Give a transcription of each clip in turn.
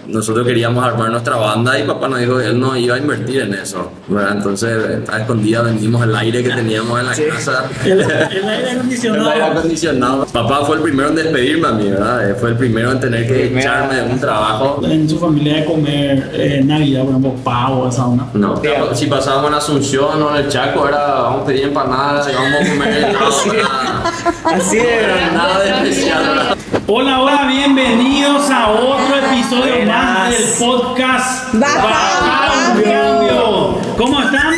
nosotros queríamos armar nuestra banda y papá nos dijo que él no iba a invertir en eso, ¿verdad? Entonces a escondidas vendimos el aire que teníamos en la casa. El aire acondicionado. El aire acondicionado. Papá fue el primero en despedirme a mí, ¿verdad? Fue el primero en tener que echarme de un trabajo. En su familia de comer Navidad, por ejemplo, pavo, esa onda. No, si pasábamos en Asunción o en el Chaco era vamos a pedir empanadas y vamos a comer helado. Así era. Nada de especial. Hola, bienvenidos a otro episodio más del podcast Baja un Cambio. ¿Cómo están?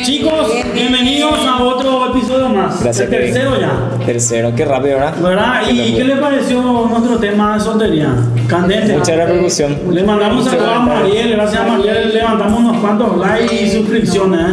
Chicos, bienvenidos a otro episodio más. Gracias, el tercero ya. Tercero, qué rápido, ¿Verdad? ¿Y qué le pareció nuestro tema de soltería? Candente. Mucha repercusión. Le mandamos saludos a Mariel, gracias a Mariel levantamos unos cuantos likes y suscripciones.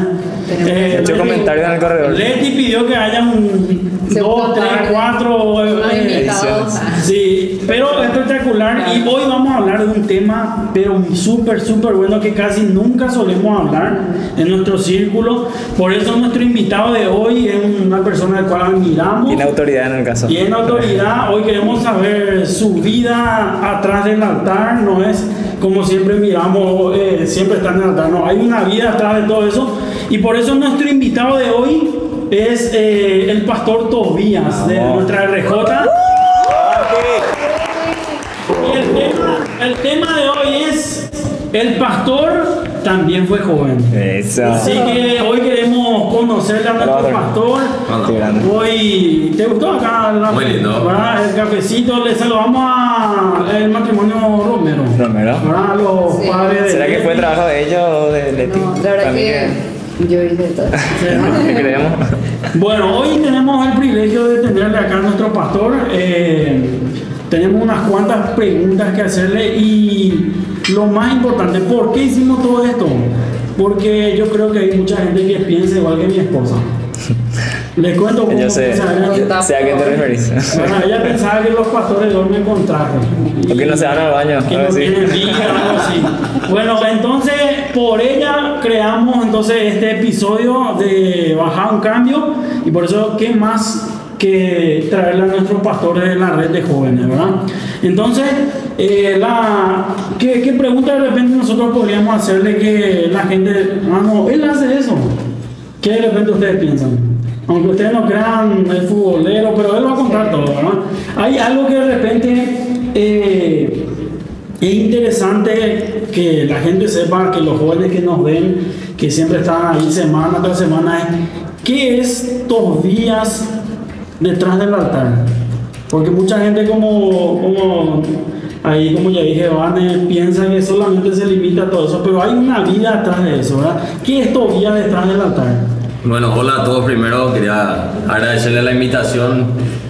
Muchos comentarios en el corredor. Leti pidió que haya 2, 3, 4 ediciones. Sí, pero espectacular. Y hoy vamos a hablar de un tema, pero súper bueno, que casi nunca solemos hablar en nuestro círculo. Por eso nuestro invitado de hoy es una persona al cual admiramos. Tiene autoridad en el caso. Tiene autoridad. Hoy queremos saber su vida atrás del altar. No es como siempre miramos, siempre está en el altar. No, hay una vida atrás de todo eso. Y por eso nuestro invitado de hoy es el pastor Tobías de nuestra RJ. Y el tema de hoy es: el pastor también fue joven. Eso. Así que hoy queremos conocerle a nuestro pastor. Hoy, ¿te gustó acá? Muy lindo. ¿Verdad? El cafecito. Le saludamos al matrimonio Romero. ¿Verdad? Los padres de ¿Será que fue trabajo de ellos o de ti? No, la verdad que yo hice todo. ¿Qué creemos? Bueno, hoy tenemos el privilegio de tenerle acá a nuestro pastor. Tenemos unas cuantas preguntas que hacerle y lo más importante, ¿por qué hicimos todo esto? Porque yo creo que hay mucha gente que piensa igual que mi esposa. Les cuento cómo Yo sé a qué te referís. Bueno, ella pensaba que los pastores duermen con traje. Porque no se van al baño. Que no tienen vida, algo así. Bueno, entonces por ella creamos entonces este episodio de Bajar un Cambio. Y por eso, ¿qué más que traerle a nuestros pastores de la red de jóvenes, verdad? Entonces, ¿qué pregunta de repente nosotros podríamos hacerle que la gente, no, él hace eso? ¿Qué de repente ustedes piensan? Aunque ustedes no crean el futbolero, pero él va a contar todo, ¿verdad? Hay algo que de repente es interesante que la gente sepa, que los jóvenes que nos ven, que siempre están ahí semana tras semana, es ¿qué es Tobías detrás del altar? Porque mucha gente como ya dije, piensa que solamente se limita a todo eso, pero hay una vida atrás de eso, ¿verdad? ¿Qué es Tobías detrás del altar? Bueno, hola a todos. Primero quería agradecerle la invitación.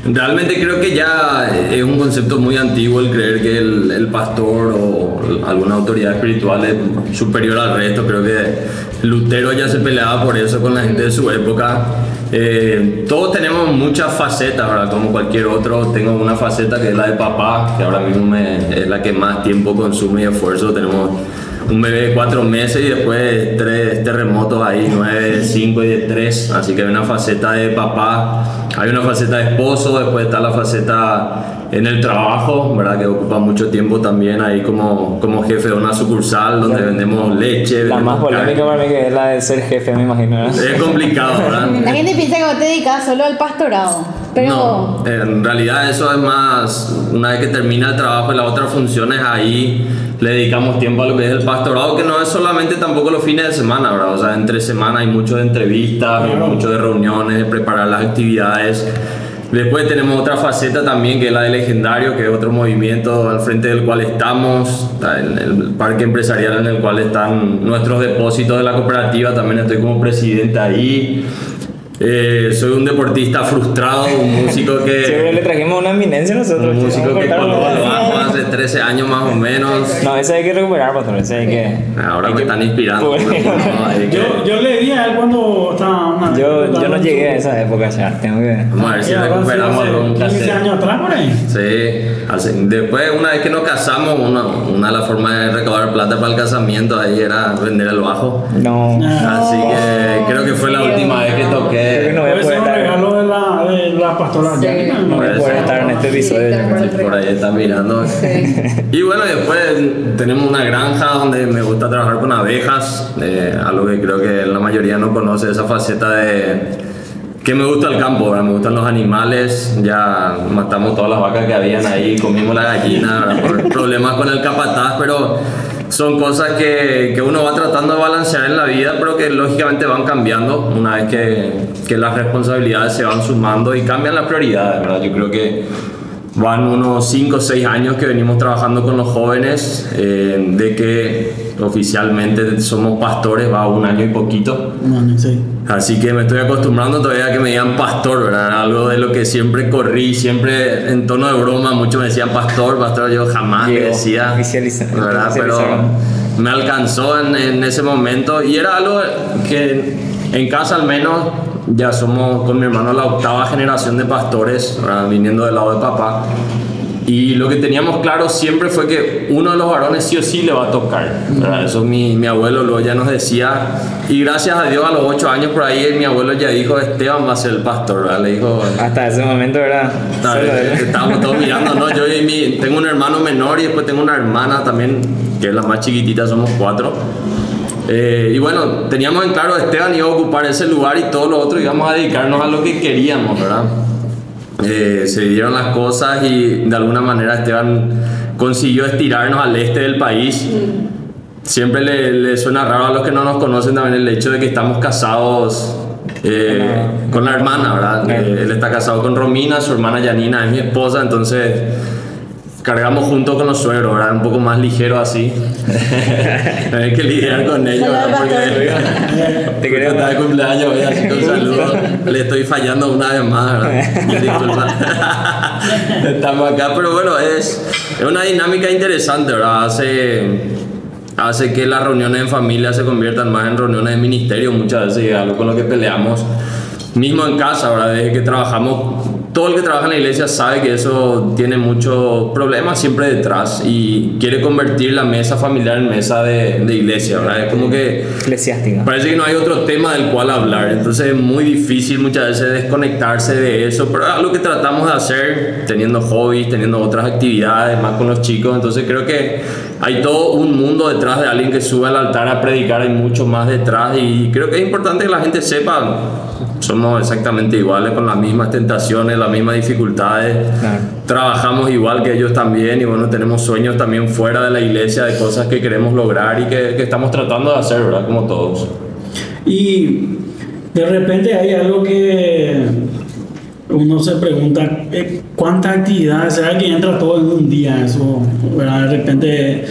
Realmente creo que ya es un concepto muy antiguo el creer que el pastor o alguna autoridad espiritual es superior al resto. Creo que Lutero ya se peleaba por eso con la gente de su época. Todos tenemos muchas facetas, ¿verdad? Como cualquier otro. Tengo una faceta que es la de papá, que ahora mismo es la que más tiempo consume y esfuerzo. Tenemos un bebé de 4 meses y después 3 terremotos ahí, 9, 5 y de 3. Así que hay una faceta de papá, hay una faceta de esposo, después está la faceta en el trabajo, ¿verdad? Que ocupa mucho tiempo también ahí como jefe de una sucursal donde vendemos leche. La más polémica para mí que es la de ser jefe, me imagino, ¿verdad? Es complicado, ¿verdad? La gente piensa que vos te dedicas solo al pastorado, pero no, en realidad eso es más, una vez que termina el trabajo y las otras funciones ahí le dedicamos tiempo a lo que es el pastorado, que no es solamente tampoco los fines de semana, ¿verdad? O sea, entre semana hay mucho de entrevistas, mucho de reuniones, de preparar las actividades. Después tenemos otra faceta también, que es la de Legendario, que es otro movimiento al frente del cual estamos, en el parque empresarial en el cual están nuestros depósitos de la cooperativa. También estoy como presidente ahí. Soy un deportista frustrado, un músico que... Siempre le trajimos una eminencia nosotros. Un músico que cuando lo hago hace 13 años más o menos. No, ese hay que recuperar, patrón, ese hay que... Ahora me están inspirando. Bueno. Yo le di a él cuando estaba... Yo no llegué a esa época ya, tengo que... Vamos a ver si recuperamos algún 15 años atrás por ahí. Sí, después una vez que nos casamos, una de las formas de recaudar plata para el casamiento ahí era vender el bajo. No. Así que creo que fue la última vez que toqué. No voy a Ese es poder un dar. regalo de de la pastora Sí. Jackie. No voy a poder estar en este episodio. Sí, tal cual. Sí, por ahí está mirando. Sí. Y bueno, después tenemos una granja donde me gusta trabajar con abejas, algo que creo que la mayoría no conoce, esa faceta de que me gusta el campo, ¿verdad? Me gustan los animales, ya matamos todas las vacas que habían ahí, comimos la gallina, ¿verdad? Por problemas con el capataz, pero son cosas que uno va tratando de balancear en la vida, pero que lógicamente van cambiando una vez que las responsabilidades se van sumando y cambian las prioridades, ¿verdad? Yo creo que van unos 5 o 6 años que venimos trabajando con los jóvenes, de que oficialmente somos pastores, va 1 año y poquito. Bueno, sí. Así que me estoy acostumbrando todavía a que me digan pastor, ¿verdad? Algo de lo que siempre corrí, siempre en tono de broma, muchos me decían pastor, yo jamás me Llegó, decía, ¿verdad? Pero me alcanzó en ese momento y era algo que en casa al menos ya somos con mi hermano la 8ª generación de pastores, ¿verdad? Viniendo del lado de papá. Y lo que teníamos claro siempre fue que uno de los varones sí o sí le va a tocar, ¿verdad? Eso mi abuelo luego ya nos decía. Y gracias a Dios a los 8 años por ahí mi abuelo ya dijo, Esteban va a ser el pastor, ¿verdad? Le dijo... Hasta ese momento era solo él. Estábamos todos mirando, ¿no? Yo tengo un hermano menor y después tengo una hermana también, que es la más chiquitita, somos 4. Y bueno, teníamos en claro Esteban iba a ocupar ese lugar y todos los otros íbamos a dedicarnos a lo que queríamos, ¿verdad? Se dieron las cosas y de alguna manera Esteban consiguió estirarnos al este del país. Siempre le suena raro a los que no nos conocen también el hecho de que estamos casados con la hermana, ¿verdad? Él está casado con Romina, su hermana Yanina es mi esposa, entonces cargamos juntos con los suegros, ¿verdad? Un poco más ligero así. Hay que lidiar con ellos, ¿verdad? Porque Te queremos. está de cumpleaños, hoy, así que un saludo. Le estoy fallando una vez más, ¿verdad? Disculpa. Estamos acá, pero bueno, es una dinámica interesante, ¿verdad? Hace que las reuniones en familia se conviertan más en reuniones de ministerio muchas veces, y es algo con lo que peleamos. Mismo en casa, ¿verdad? Desde que trabajamos, todo el que trabaja en la iglesia sabe que eso tiene muchos problemas siempre detrás y quiere convertir la mesa familiar en mesa de iglesia, ¿verdad? Es como que Eclesiástica. parece que no hay otro tema del cual hablar, entonces es muy difícil muchas veces desconectarse de eso, pero es algo que tratamos de hacer teniendo hobbies, teniendo otras actividades, más con los chicos, entonces creo que hay todo un mundo detrás de alguien que sube al altar a predicar, hay mucho más detrás y creo que es importante que la gente sepa, somos exactamente iguales con las mismas tentaciones, las mismas dificultades, Claro. trabajamos igual que ellos también y bueno, tenemos sueños también fuera de la iglesia de cosas que queremos lograr y que estamos tratando de hacer, ¿verdad? Como todos. Y de repente hay algo que uno se pregunta, ¿cuánta actividad? ¿Será que entra todo en un día eso? ¿Verdad? De repente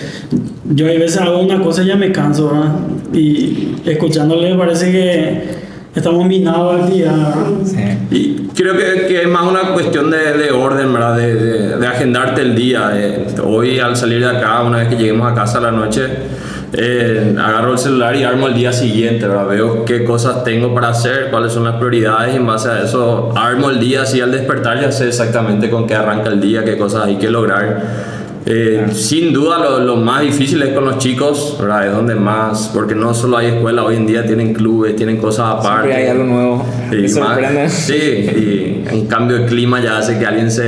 yo a veces hago una cosa y ya me canso, ¿verdad? Y escuchándole parece que estamos minados al día, ¿verdad? Sí. Y creo que es más una cuestión de orden, ¿verdad? De agendarte el día. Hoy al salir de acá, una vez que lleguemos a casa a la noche, agarro el celular y armo el día siguiente, ¿verdad? Veo qué cosas tengo para hacer, cuáles son las prioridades y en base a eso armo el día, así al despertar ya sé exactamente con qué arranca el día, qué cosas hay que lograr. Sin duda lo más difícil es con los chicos, ¿verdad? Es donde más, porque no solo hay escuela, hoy en día tienen clubes, tienen cosas aparte. Siempre hay algo nuevo. Y Me más- sorprende. sí, y un cambio de clima ya hace que alguien se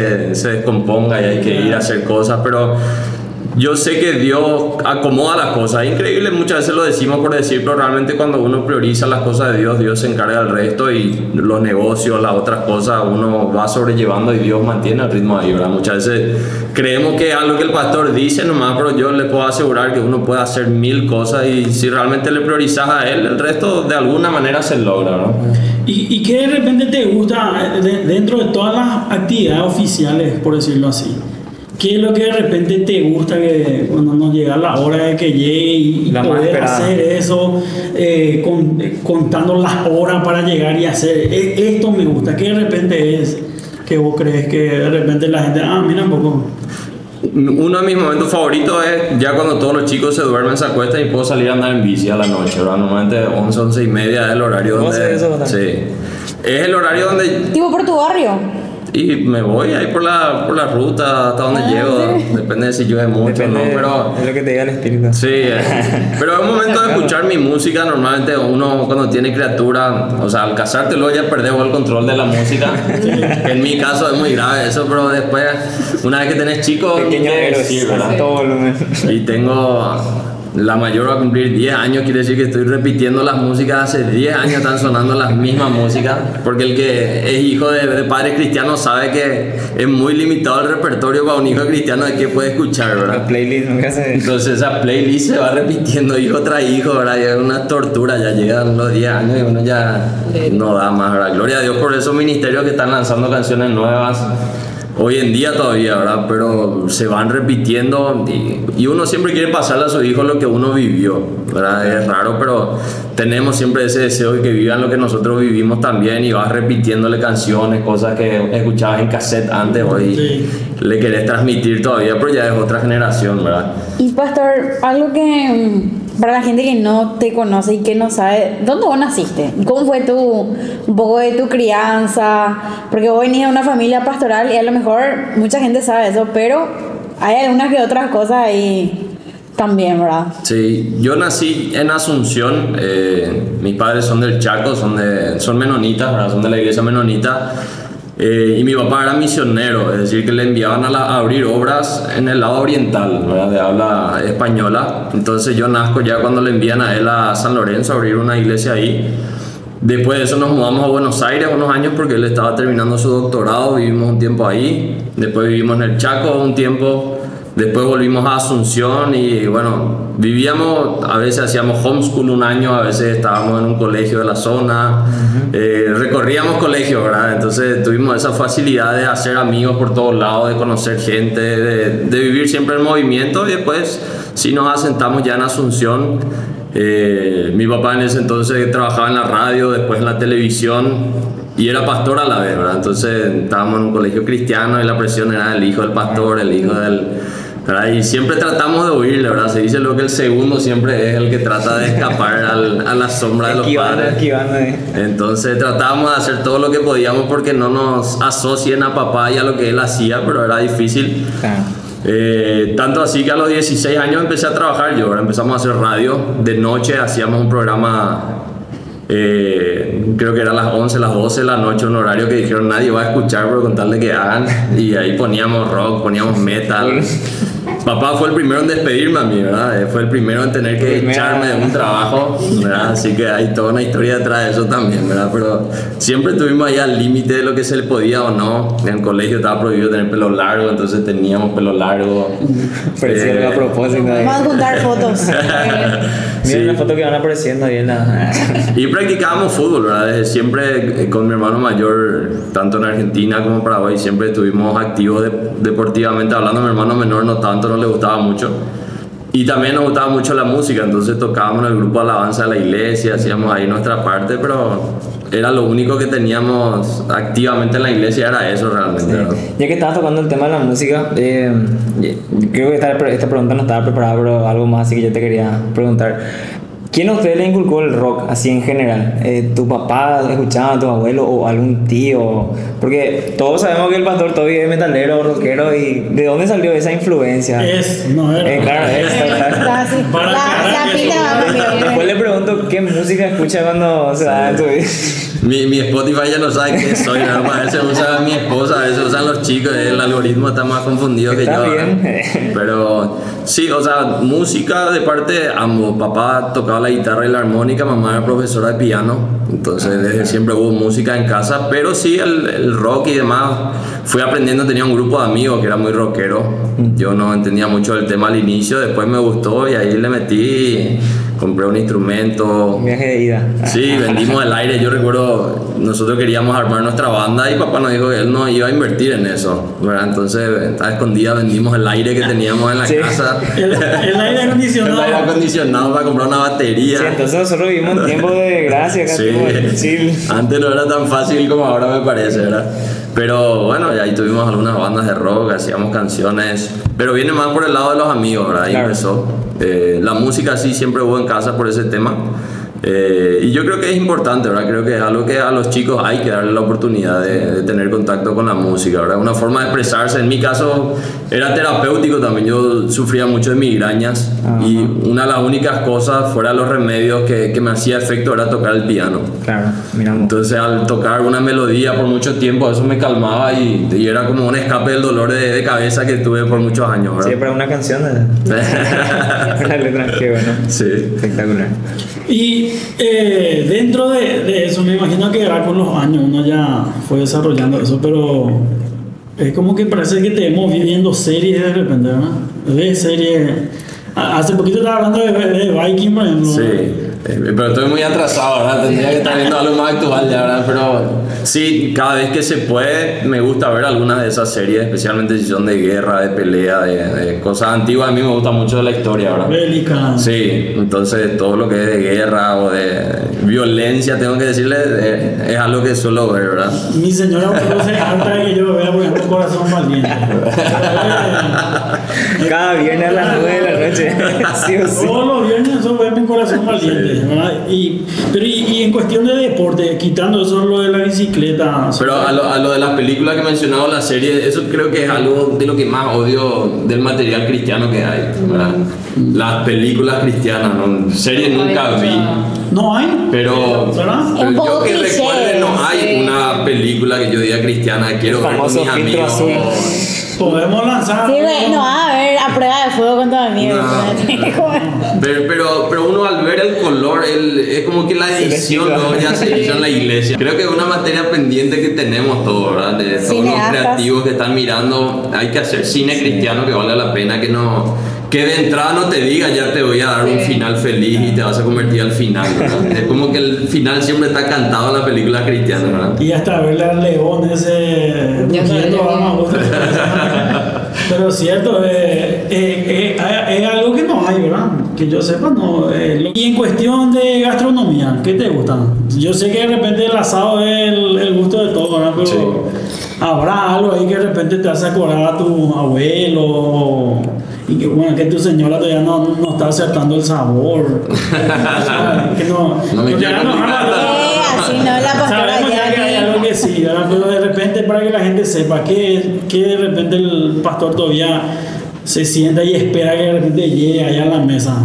descomponga y hay que ir a hacer cosas, pero yo sé que Dios acomoda las cosas. Es increíble, muchas veces lo decimos por decir, pero realmente cuando uno prioriza las cosas de Dios, Dios se encarga del resto y los negocios, las otras cosas, uno va sobrellevando y Dios mantiene el ritmo ahí, ¿verdad? Muchas veces creemos que es algo que el pastor dice nomás, pero yo le puedo asegurar que uno puede hacer 1000 cosas y si realmente le priorizas a Él, el resto de alguna manera se logra, ¿no? ¿Y qué de repente te gusta dentro de todas las actividades oficiales, por decirlo así? ¿Qué es lo que de repente te gusta que cuando nos llega la hora de que llegue y La más poder esperada. hacer eso, contando las horas para llegar y hacer esto me gusta? ¿Qué de repente es que vos crees que de repente la gente, mira un poco? Uno de mis momentos favoritos es ya cuando todos los chicos se duermen, se acuestan y puedo salir a andar en bici a la noche, ¿verdad? Normalmente 11, 11 y media es el horario ¿Vos donde... haces eso, Botán? Sí. Es el horario donde... Tipo por tu barrio. Y me voy ahí por la ruta hasta donde llego. sí. Depende de si llueve mucho Depende o no, pero... de lo que te diga el espíritu. Sí, pero es un momento de escuchar mi música. Normalmente uno cuando tiene criatura, o sea, al casarte luego ya perdés el control de la música. En mi caso es muy grave eso, pero después, una vez que tenés chicos, Pequeño héroe, sí, ¿verdad? todo volumen. Y tengo, la mayor va a cumplir 10 años, quiere decir que estoy repitiendo las músicas, hace 10 años están sonando las mismas músicas, porque el que es hijo de padres cristianos sabe que es muy limitado el repertorio para un hijo cristiano de qué puede escuchar, ¿verdad? La playlist nunca se... Entonces esa playlist se va repitiendo hijo tras hijo, ¿verdad? Y es una tortura, ya llegan los 10 años y uno ya no da más, ¿verdad? Gloria a Dios por esos ministerios que están lanzando canciones nuevas. Hoy en día todavía, ¿verdad? Pero se van repitiendo y uno siempre quiere pasarle a su hijo lo que uno vivió, ¿verdad? Es raro, pero tenemos siempre ese deseo de que vivan lo que nosotros vivimos también y vas repitiéndole canciones, cosas que escuchabas en cassette antes, hoy Sí. le querés transmitir todavía, pero ya es otra generación, ¿verdad? Y pastor, algo que para la gente que no te conoce y que no sabe, ¿dónde vos naciste? ¿Cómo fue un poco de tu crianza? Porque vos venís de una familia pastoral y a lo mejor mucha gente sabe eso, pero hay algunas que otras cosas ahí también, ¿verdad? Sí, yo nací en Asunción, mis padres son del Chaco, son menonitas, ¿verdad? Son de la iglesia menonita. Y mi papá era misionero, es decir, que le enviaban a abrir obras en el lado oriental, ¿verdad? De habla española. Entonces yo nazco ya cuando le envían a él a San Lorenzo a abrir una iglesia ahí. Después de eso nos mudamos a Buenos Aires unos años porque él estaba terminando su doctorado, vivimos un tiempo ahí. Después vivimos en el Chaco un tiempo. Después volvimos a Asunción y bueno, vivíamos, a veces hacíamos homeschool un año, a veces estábamos en un colegio de la zona, recorríamos colegios, ¿verdad? Entonces tuvimos esa facilidad de hacer amigos por todos lados, de conocer gente, de vivir siempre en movimiento y después sí nos asentamos ya en Asunción. Mi papá en ese entonces trabajaba en la radio, después en la televisión y era pastor a la vez, ¿verdad? Entonces estábamos en un colegio cristiano y la presión era el hijo del pastor, el hijo del... ¿verdad? Y siempre tratamos de huirle, ¿verdad? Se dice lo que el segundo siempre es el que trata de escapar a la sombra de los padres. Esquivando. Entonces tratábamos de hacer todo lo que podíamos porque no nos asocien a papá y a lo que él hacía, pero era difícil. Tanto así que a los 16 años empecé a trabajar yo, ahora empezamos a hacer radio, de noche hacíamos un programa, creo que era a las 11, las 12 de la noche, un horario que dijeron nadie va a escuchar por contarle que hagan, y ahí poníamos rock, poníamos metal. Papá fue el primero en despedirme a mí, ¿verdad? Fue el primero en tener que echarme de un trabajo, ¿verdad? Así que hay toda una historia detrás de eso también, ¿verdad? Pero siempre estuvimos ahí al límite de lo que se le podía o no. En el colegio estaba prohibido tener pelo largo, entonces teníamos pelo largo. Parecía a propósito. Vamos a juntar fotos. Mira Sí. la foto que van apareciendo ahí en la... Y practicábamos fútbol, ¿verdad? Desde siempre con mi hermano mayor, tanto en Argentina como en Paraguay, siempre estuvimos activos deportivamente hablando. Mi hermano menor no tanto, no le gustaba mucho. Y también nos gustaba mucho la música, entonces tocábamos en el grupo de alabanza de la iglesia, hacíamos ahí nuestra parte, pero era lo único que teníamos activamente en la iglesia, era eso realmente, ¿verdad? Ya que estabas tocando el tema de la música, creo que esta pregunta no estaba preparada, pero algo más así que yo te quería preguntar. ¿Quién a usted le inculcó el rock así en general? ¿Tu papá escuchaba, tu abuelo o algún tío? Porque todos sabemos que el pastor Toby es metalero, rockero, y ¿de dónde salió esa influencia? No era. Claro, Está así. Para La pinta va a cambiar. Después le pregunto qué música escucha cuando se da en tu vida. Mi Spotify ya no sabe quién soy, nada más. A veces usa mi esposa, a veces usan los chicos, el algoritmo está más confundido que Está yo. bien. Pero sí, o sea, música de parte de ambos. Papá tocaba la guitarra y la armónica, mamá era profesora de piano, entonces desde siempre hubo música en casa, pero sí el rock y demás. Fui aprendiendo, tenía un grupo de amigos que era muy rockero. Yo no entendía mucho del tema al inicio, después me gustó y ahí le metí. Compré un instrumento. Viaje de ida. Sí, vendimos el aire. Yo recuerdo, nosotros queríamos armar nuestra banda y papá nos dijo que él no iba a invertir en eso, ¿verdad? Entonces, a escondidas vendimos el aire que teníamos en la Sí. casa. El aire El acondicionado. aire acondicionado para comprar una batería. Sí, entonces nosotros vivimos un tiempo de gracia, casi como de chill. Antes no era tan fácil como ahora me parece, ¿verdad? Pero bueno, ya ahí tuvimos algunas bandas de rock, hacíamos canciones, pero viene más por el lado de los amigos, ¿verdad? Ahí Claro. empezó. La música sí siempre hubo en casa por ese tema. Y yo creo que es importante, ¿verdad? Creo que es algo que a los chicos hay que darle la oportunidad de tener contacto con la música, ¿verdad? Una forma de expresarse. En mi caso era terapéutico también. Yo sufría mucho de migrañas y una de las únicas cosas fuera de los remedios que me hacía efecto era tocar el piano. Claro, miramos. Entonces al tocar una melodía por mucho tiempo eso me calmaba y era como un escape del dolor de cabeza que tuve por muchos años, ¿verdad? Sí, para una canción de una letra, qué bueno. Sí. Espectacular. Y dentro de eso, me imagino que ya con los años uno ya fue desarrollando eso, pero es como que parece que te hemos viendo series de repente, ¿verdad? Ves series. Hace poquito estaba hablando de Viking, por ejemplo. Sí, pero estoy muy atrasado, ¿verdad? Tendría que estar viendo algo más actual ya, ¿verdad? Pero sí, cada vez que se puede me gusta ver algunas de esas series, especialmente si son de guerra, de pelea, de cosas antiguas. A mí me gusta mucho la historia, ¿verdad? Bélica. Sí, entonces todo lo que es de guerra o de violencia, tengo que decirle, es algo que suelo ver, ¿verdad? Mi señora se harta de que yo vea, por ejemplo, Corazón Valiente. Cada viernes a las 9 de la noche. Sí o sí. Todos los viernes eso vemos un Corazón Valiente, ¿verdad? Pero en cuestión de deporte, quitando eso lo de la bicicleta. Pero a lo de las películas que he mencionado, la serie, eso creo que es algo de lo que más odio del material cristiano que hay, ¿verdad? Las películas cristianas, ¿no? Series nunca vi. No hay. Pero Un poco yo que cliché, recuerde no hay sí. una película que yo diga cristiana que quiero ver con Famoso mis filtro amigos. azul. Podemos lanzar. Sí, güey, no va a ver a prueba de fuego con tus amigos. No. Pero uno al ver el color, es como que la edición ¿no? ya se hizo en la iglesia. Creo que es una materia pendiente que tenemos todos, ¿verdad? De todos los Cineastas. creativos que están mirando, hay que hacer cine cristiano que vale la pena, que de entrada no te diga ya te voy a dar un final feliz y te vas a convertir al final, ¿verdad? Es como que el final siempre está cantado en la película cristiana, ¿verdad? Y hasta verle al león ese rugiendo, vamos. Pero cierto, es algo que no hay, ¿verdad? Que yo sepa, no. Y en cuestión de gastronomía, ¿qué te gusta? Yo sé que de repente el asado es el gusto de todo, ¿verdad? Pero Sí. habrá algo ahí que de repente te hace acordar a tu abuelo y que, bueno, que tu señora todavía no está acertando el sabor. Que no me porque quiero ya complicar. Así no, la pastora sabemos ya que hay algo que sí, ¿verdad? Pero de repente para que la gente sepa que de repente el pastor todavía se sienta y espera que de repente llegue allá a la mesa.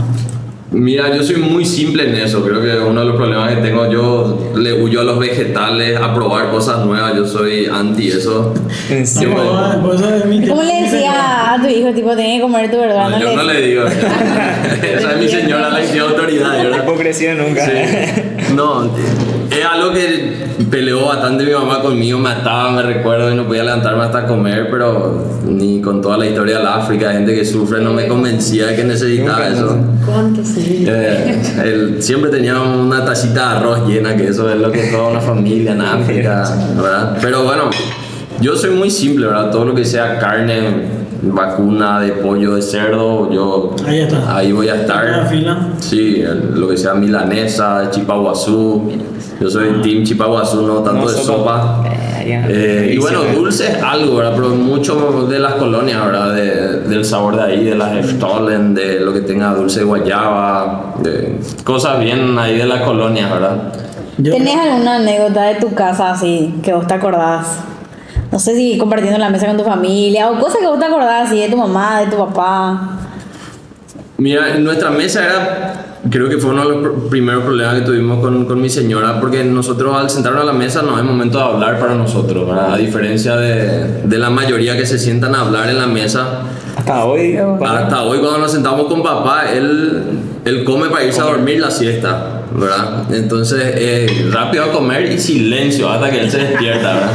Mira, yo soy muy simple en eso. Creo que uno de los problemas que tengo, yo le huyo a los vegetales, a probar cosas nuevas. Yo soy anti eso. En serio. Por eso es mi ¿Cómo le decía a tu hijo, tipo, tenés que comer tu verdad? No, yo no le digo. Esa es mi señora, la que tiene autoridad. La ¿verdad? hipocresía nunca. Sí. No, es algo que peleó bastante mi mamá conmigo, me ataba, me recuerdo, y no podía levantarme hasta comer, pero ni con toda la historia del África, gente que sufre, no me convencía de que necesitaba eso. ¿Cuánto sí? Él siempre tenía una tacita de arroz llena, que eso es lo que toda una familia en África, ¿verdad? Pero bueno, yo soy muy simple, ¿verdad? Todo lo que sea carne, vacuna, de pollo, de cerdo, yo Ahí está. ahí voy a estar. ¿En la fila? Sí, lo que sea milanesa, chipaguazú. Yo soy team chipaguazú, no tanto de sopa. Y bueno, dulce es algo, ¿verdad? Pero mucho de las colonias, ¿verdad? Del sabor de ahí, de las Stollen, de lo que tenga dulce de guayaba, de cosas bien ahí de las colonias, ¿verdad? ¿Tenés alguna anécdota de tu casa así que vos te acordás? No sé si compartiendo la mesa con tu familia o cosas que vos te acordás así de tu mamá, de tu papá. Mira, en nuestra mesa creo que fue uno de los primeros problemas que tuvimos con mi señora, porque nosotros al sentarnos a la mesa no es momento de hablar para nosotros, ¿verdad? A diferencia de la mayoría que se sientan a hablar en la mesa. Hasta hoy. Hasta hoy cuando nos sentamos con papá, él come para irse a dormir la siesta, ¿verdad? Entonces, rápido a comer y silencio hasta que él se despierta, ¿verdad?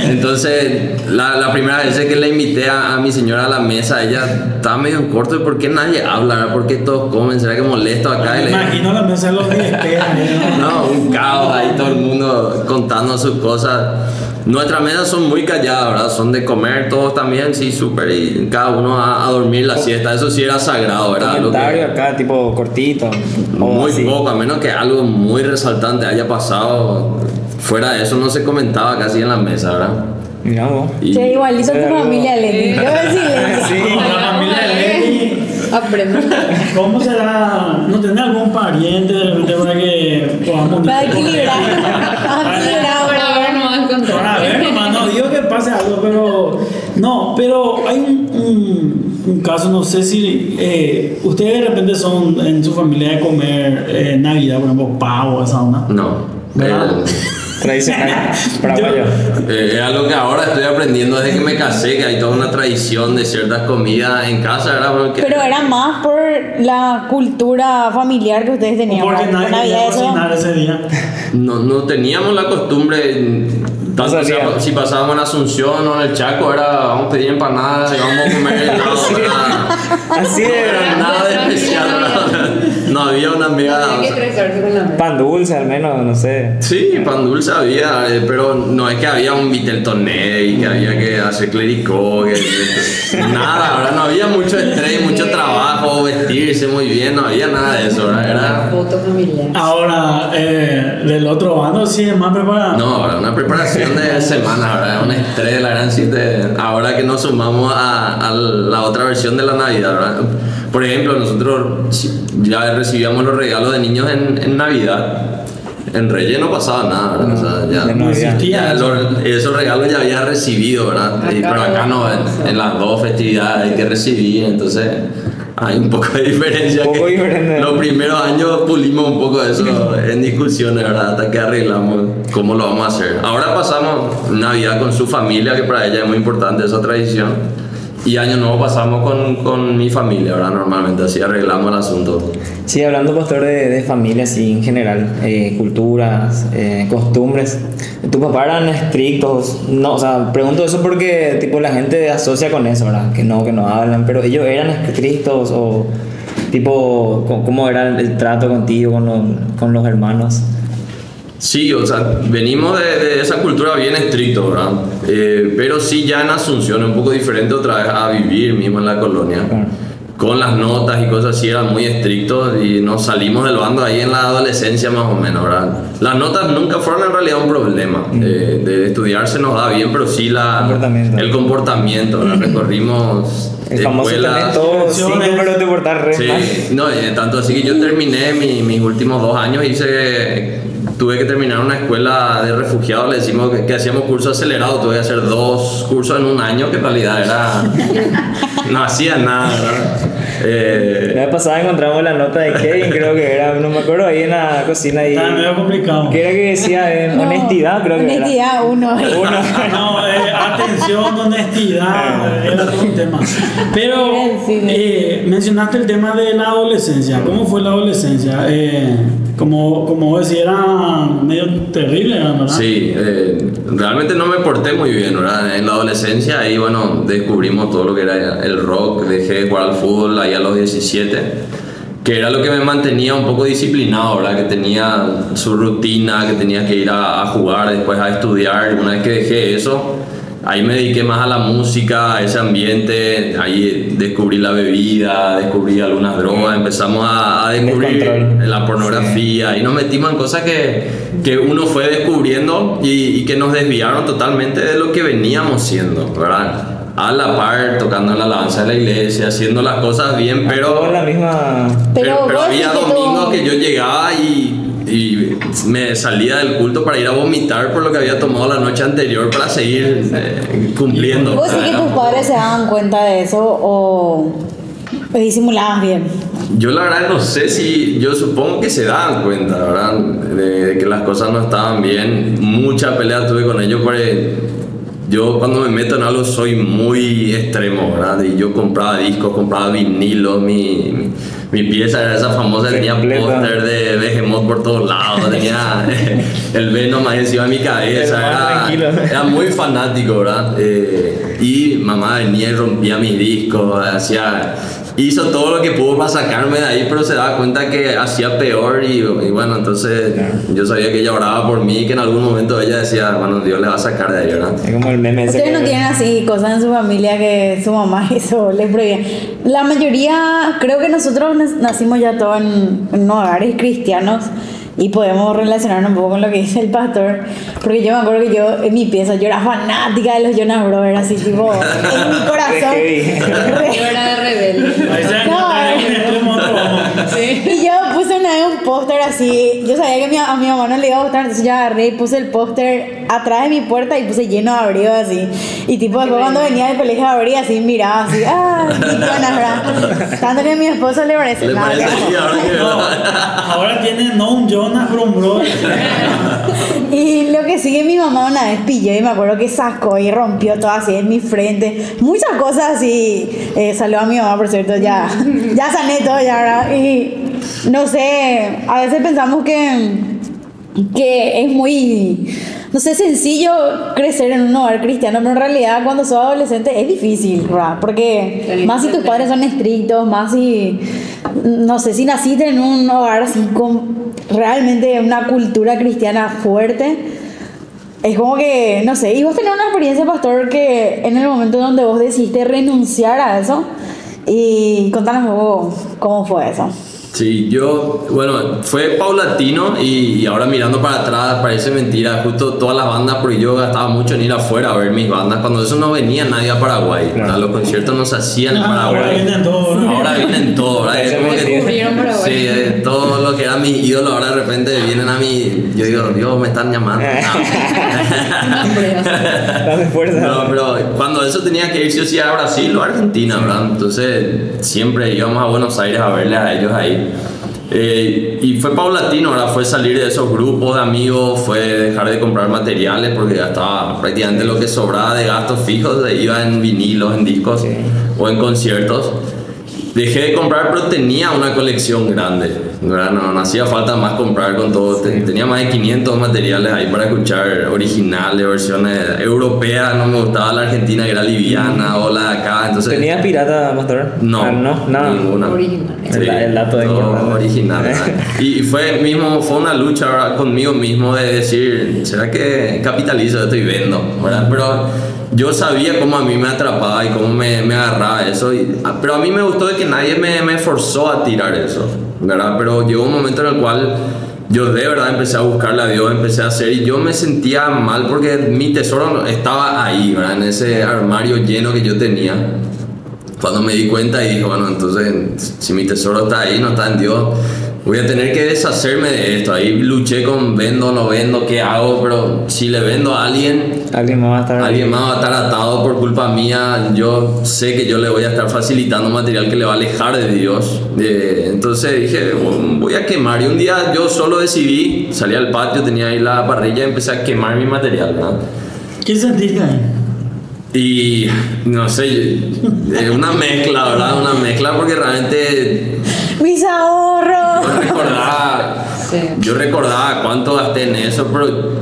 Entonces, la primera vez que le invité a mi señora a la mesa, ella estaba medio en corto de por qué nadie habla, ¿verdad? ¿Por qué todos comen? ¿Será que molesto acá? Me imagino la mesa de los que esperan. No, un caos ahí, todo el mundo contando sus cosas. Nuestras mesas son muy calladas, ¿verdad? Son de comer todos también, sí, súper. Y cada uno a dormir la siesta. Eso sí era sagrado, ¿verdad? Comentario acá, tipo cortito. Muy así. poco, a menos que algo muy resaltante haya pasado. Fuera de eso no se comentaba casi en la mesa, ¿verdad? Mirá vos. Y- Che, igualito a tu familia, Leti. Yo silencio. Sí. La familia de Leti. Aprendo. ¿Cómo será? ¿No tenés algún pariente de repente para que podamos... Para equilibrar. Para ver, no vas a encontrar. Para ver, nomás, no digo que pase algo, pero... No, pero hay un caso, no sé si... ustedes de repente son en su familia de comer Navidad, por ejemplo, pavo, esa onda. No. ¿Verdad? Tradicional. Paraguayo. Es algo que ahora estoy aprendiendo desde que me casé, que hay toda una tradición de ciertas comidas en casa, ¿verdad? Porque Pero era más por la cultura familiar que ustedes tenían. Porque ¿verdad? nadie Por quería Navidad, eso. cocinar ese día. no teníamos la costumbre, tanto No sabía. si pasábamos en Asunción o en el Chaco, era vamos a pedir empanadas y vamos a comer helado, ¿verdad? Así de Era nada de especial, ¿verdad? No había una amiga. Hay que estresarse con la pan dulce al menos, no sé. Sí, pan dulce había, pero no es que había un Viteltoné y que había que hacer clericó, nada, ¿verdad? No había mucho estrés, mucho trabajo, vestirse muy bien, no había nada de eso, ¿verdad? Era... foto familiar. Ahora, del otro bando sí es más preparado. No, era una preparación de semana, ¿verdad? Un estrés, la gran cita. Ahora que nos sumamos a la otra versión de la Navidad, ¿verdad? Por ejemplo, nosotros ya recibíamos los regalos de niños en Navidad. En Reyes no pasaba nada, ¿verdad? O sea, ya, Ya no existía. esos regalos ya había recibido, ¿verdad? Pero acá no, en las dos festividades hay que recibir, entonces hay un poco de diferencia. Un poco que diferente. Los primeros años pulimos un poco eso en discusiones, ¿verdad? Hasta que arreglamos cómo lo vamos a hacer. Ahora pasamos Navidad con su familia, que para ella es muy importante esa tradición. Y Año Nuevo pasamos con mi familia, ¿verdad? Normalmente así arreglamos el asunto. Sí, hablando, pastor, de familia, así en general, culturas, costumbres. ¿Tus papás eran estrictos? No, o sea, pregunto eso porque tipo la gente asocia con eso, ¿verdad? Que no hablan, pero ellos eran estrictos o tipo, ¿cómo era el trato contigo, con los hermanos? Sí, o sea, venimos de esa cultura bien estricta, ¿verdad? Pero sí ya en Asunción es un poco diferente otra vez a vivir mismo en la colonia. Claro. Con las notas y cosas así eran muy estrictos y nos salimos del bando ahí en la adolescencia más o menos, ¿verdad? Las notas nunca fueron en realidad un problema. De estudiar se nos da bien, pero sí el comportamiento, ¿verdad? Recorrimos El famoso también escuelas. todo 5, pero te portas re mal. Sí, no, tanto así que yo terminé mis últimos 2 años, tuve que terminar una escuela de refugiados, le decimos que hacíamos cursos acelerados, tuve que hacer 2 cursos en un año, que en realidad no hacía nada, ¿verdad? La vez pasada encontramos la nota de Kevin, creo que era, no me acuerdo, ahí en la cocina. Y, Está medio complicado. que era que decía No, honestidad, creo que honestidad, uno. No, atención, honestidad, era todo un tema. Pero mencionaste el tema de la adolescencia. ¿Cómo fue la adolescencia? Como vos decís, era medio terrible, ¿verdad? Sí, realmente no me porté muy bien, ¿verdad? En la adolescencia ahí, bueno, descubrimos todo lo que era el rock, dejé de jugar al fútbol ahí a los 17, que era lo que me mantenía un poco disciplinado, ¿verdad? Que tenía su rutina, que tenía que ir a jugar, después a estudiar. Una vez que dejé eso, ahí me dediqué más a la música, a ese ambiente, ahí descubrí la bebida, descubrí algunas drogas, empezamos a descubrir Descontrol. la pornografía y nos metimos en cosas que uno fue descubriendo y que nos desviaron totalmente de lo que veníamos siendo, ¿verdad? A la par, tocando en la alabanza de la iglesia, haciendo las cosas bien, pero Con la misma. pero vos había decís que domingos tú- que yo llegaba y me salía del culto para ir a vomitar por lo que había tomado la noche anterior para seguir cumpliendo. ¿Vos sí que tus padres se daban cuenta de eso o disimulabas bien? Yo la verdad no sé si, yo supongo que se daban cuenta, ¿verdad? De que las cosas no estaban bien. Mucha pelea tuve con ellos porque yo cuando me meto en algo soy muy extremo, ¿verdad? Y yo compraba discos, compraba vinilos, mi pieza era esa famosa, tenía Completa. póster de Behemoth por todos lados, tenía el Venom ahí encima de mi cabeza, El más tranquilo. era muy fanático, ¿verdad? Y mamá venía y rompía mis discos, hizo todo lo que pudo para sacarme de ahí, pero se daba cuenta que hacía peor y bueno, entonces yo sabía que ella oraba por mí y que en algún momento ella decía, bueno, Dios le va a sacar de ahí, ¿verdad? Es como el meme ese. Ustedes no que- tienen así cosas en su familia que su mamá hizo, les prohibía. La mayoría, creo que nosotros nacimos ya todos en hogares cristianos y podemos relacionarnos un poco con lo que dice el pastor, porque yo me acuerdo que yo en mi pieza yo era fanática de los Jonas Brothers, así tipo, en mi corazón. Yo era rebelde. Ahí se No, en el extremo otro vamos. Y yo puse una vez un póster así, yo sabía que a mi mamá no le iba a gustar, entonces yo agarré y puse el póster atrás de mi puerta y puse lleno de abrigo así. Y tipo después cuando venía del colegio abría así, miraba así, buenas, ¿verdad? Tanto que a mi esposo le parece. Le nada, parece claro. que ahora que No, ahora tiene no un Jonas, pero un brother. Y lo que sigue mi mamá una vez pilló y me acuerdo que sacó y rompió todo así en mi frente. Muchas cosas así. Saludo a mi mamá, por cierto, ya sané todo ya, ¿verdad? Y no sé, a veces pensamos que es muy, no sé, sencillo crecer en un hogar cristiano, pero en realidad cuando sos adolescente es difícil, ¿verdad? Porque más si tus padres son estrictos, más si, no sé, si naciste en un hogar así con realmente una cultura cristiana fuerte, es como que, no sé, y vos tenés una experiencia, pastor, que en el momento donde vos decidiste renunciar a eso, y contanos un poco cómo fue eso. Sí, bueno, fue paulatino y ahora mirando para atrás parece mentira, justo todas las bandas, porque yo gastaba mucho en ir afuera a ver mis bandas, cuando eso no venía nadie a Paraguay, ¿verdad? Los conciertos no se hacían en Ahora Paraguay. vienen todos, ¿no? Ahora vienen todos, ¿verdad? Es como que, Descubrieron Paraguay. sí, todo lo que era mi ídolo ahora de repente vienen a mí, yo digo, Dios, me están llamando. Dame fuerza. No, pero cuando eso tenía que ir sí o sí a Brasil o a Argentina, ¿verdad? Entonces siempre íbamos a Buenos Aires a verles a ellos ahí. Y fue paulatino, ¿verdad? Fue salir de esos grupos de amigos, fue dejar de comprar materiales porque gastaba prácticamente lo que sobraba de gastos fijos, iba en vinilos, en discos o en conciertos. Dejé de comprar, pero tenía una colección grande, ¿verdad? No hacía falta más comprar con todo. Tenía más de 500 materiales ahí para escuchar originales, versiones europeas. No me gustaba la argentina, que era liviana, o la de acá. Entonces, ¿Tenías pirata, pastor? no, nada. ninguna. Original. El dato de todo importante. original. ¿verdad? Y fue una lucha, ¿verdad? Conmigo mismo de decir, ¿será que capitalizo esto y vendo? ¿Verdad? Pero yo sabía cómo a mí me atrapaba y cómo me agarraba eso. Pero a mí me gustó de que nadie me forzó a tirar eso, ¿verdad? Pero llegó un momento en el cual yo de verdad empecé a buscarle a Dios, empecé a hacer, y yo me sentía mal porque mi tesoro estaba ahí, ¿verdad? En ese armario lleno que yo tenía. Cuando me di cuenta y dije, bueno, entonces si mi tesoro está ahí, no está en Dios, voy a tener que deshacerme de esto. Ahí luché con vendo, no vendo, qué hago, pero si le vendo a alguien, Alguien más va a estar. alguien más va a estar atado por culpa mía. Yo sé que yo le voy a estar facilitando material que le va a alejar de Dios. Entonces dije, voy a quemar. Y un día yo solo decidí, salí al patio, tenía ahí la parrilla y empecé a quemar mi material, ¿no? ¿Qué sentiste ahí? Y no sé, una mezcla, ¿verdad? Una mezcla porque realmente Mis ahorros. yo recordaba cuánto gasté en eso, pero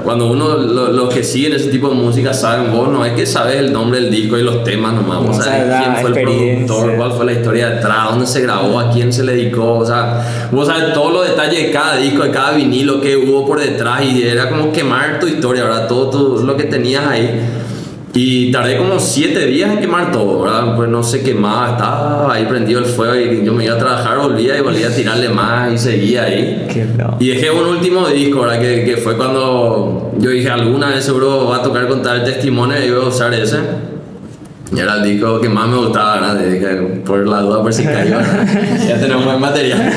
cuando uno, los que siguen ese tipo de música saben, vos no es que sabes el nombre del disco y los temas nomás, vos No, sabes sabes la quién fue el experiencia. productor, cuál fue la historia detrás, dónde se grabó, a quién se le dedicó, o sea, vos sabes todos los detalles de cada disco, de cada vinilo que hubo por detrás, y era como quemar tu historia, ¿verdad? Todo lo que tenías ahí. Y tardé como 7 días en quemar todo, ¿verdad? Pues no se quemaba, estaba ahí prendido el fuego y yo me iba a trabajar, volvía a tirarle más y seguía ahí. Qué loco. Y dejé un último disco, ¿verdad? Que fue cuando yo dije, alguna vez seguro va a tocar contar el testimonio y voy a usar ese. Y era el disco que más me gustaba, ¿verdad? Dije, por la duda, por si cayó, ya tenemos buen material.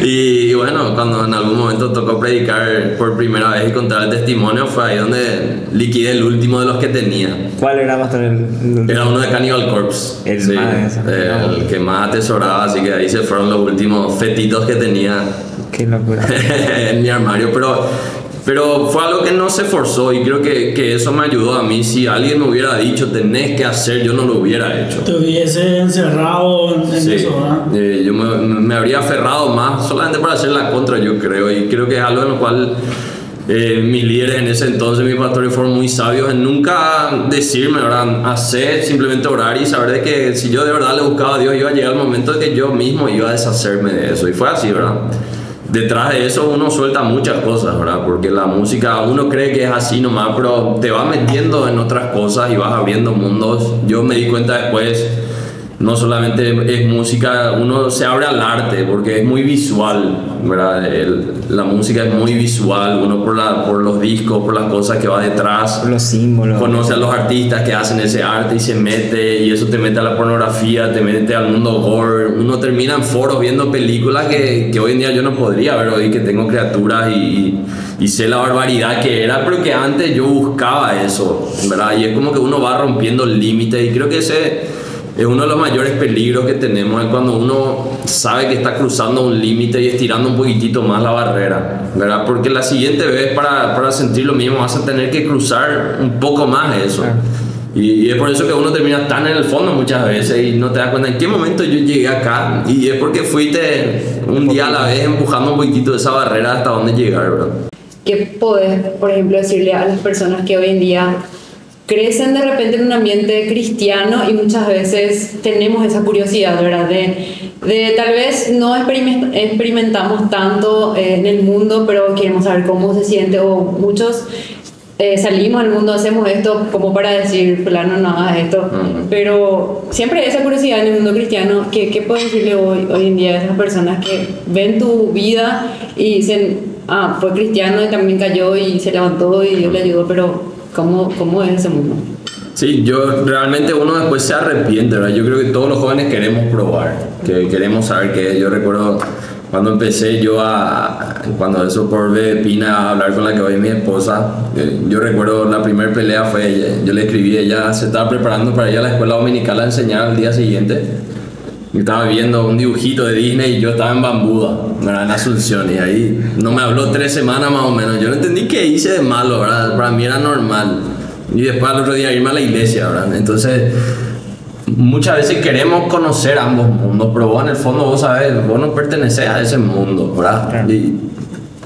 Y bueno, cuando en algún momento tocó predicar por primera vez y contar el testimonio, fue ahí donde liquidé el último de los que tenía. ¿Cuál era, pastor? Era uno de Cannibal Corpse. El Sí, más, el que más atesoraba, así que ahí se fueron los últimos fetitos que tenía Qué locura. en mi armario, pero fue algo que no se forzó y creo que eso me ayudó a mí. Si alguien me hubiera dicho tenés que hacer, yo no lo hubiera hecho. Te hubiese encerrado en Sí, eso, ¿verdad? yo me habría aferrado más solamente para hacer la contra, yo creo, y creo que es algo en lo cual mis líderes en ese entonces, mis pastores, fueron muy sabios en nunca decirme, ¿verdad? Hacer, simplemente orar y saber de que si yo de verdad le buscaba a Dios, iba a llegar el momento de que yo mismo iba a deshacerme de eso, y fue así, ¿verdad? Detrás de eso uno suelta muchas cosas, ¿verdad? Porque la música, uno cree que es así nomás, pero te va metiendo en otras cosas y vas abriendo mundos. Yo me di cuenta después no solamente es música, uno se abre al arte porque es muy visual, ¿verdad? La música es muy visual, uno por los discos, por las cosas que va detrás, Los símbolos. conoce a los artistas que hacen ese arte y se mete, y eso te mete a la pornografía, te mete al mundo gore. Uno termina en foros viendo películas que hoy en día yo no podría ver hoy, que tengo criaturas y sé la barbaridad que era, pero que antes yo buscaba eso, ¿verdad? Y es como que uno va rompiendo límites, y creo que ese es uno de los mayores peligros que tenemos, es cuando uno sabe que está cruzando un límite y estirando un poquitito más la barrera, ¿verdad? Porque la siguiente vez para sentir lo mismo vas a tener que cruzar un poco más eso. Y es por eso que uno termina tan en el fondo muchas veces y no te das cuenta en qué momento yo llegué acá. Y es porque fuiste un día a la vez empujando un poquitito esa barrera hasta donde llegar, ¿verdad? ¿Qué podés, por ejemplo, decirle a las personas que hoy en día crecen de repente en un ambiente cristiano y muchas veces tenemos esa curiosidad, ¿verdad? De tal vez no experimentamos tanto en el mundo, pero queremos saber cómo se siente, o muchos salimos al mundo, hacemos esto como para decir, fulano, no hagas esto, pero siempre hay esa curiosidad en el mundo cristiano. ¿Qué puedes decirle hoy en día a esas personas que ven tu vida y dicen, fue cristiano y también cayó y se levantó y Dios le ayudó, pero ¿cómo es ese mundo? Sí, realmente uno después se arrepiente, ¿verdad? Yo creo que todos los jóvenes queremos probar, que queremos saber qué. Yo recuerdo cuando empecé cuando eso por Pina, a hablar con la que hoy es mi esposa, yo recuerdo la primera pelea fue ella. Yo le escribí, ella se estaba preparando para ir a la escuela dominical a enseñar al día siguiente. Yo estaba viendo un dibujito de Disney y yo estaba en Bambuda, ¿verdad? En Asunción, y ahí no me habló 3 semanas más o menos. Yo no entendí qué hice de malo, ¿verdad? Para mí era normal. Y después al otro día irme a la iglesia, ¿verdad? Entonces, muchas veces queremos conocer ambos mundos, pero vos en el fondo vos sabés, vos no pertenecés a ese mundo, ¿verdad? Y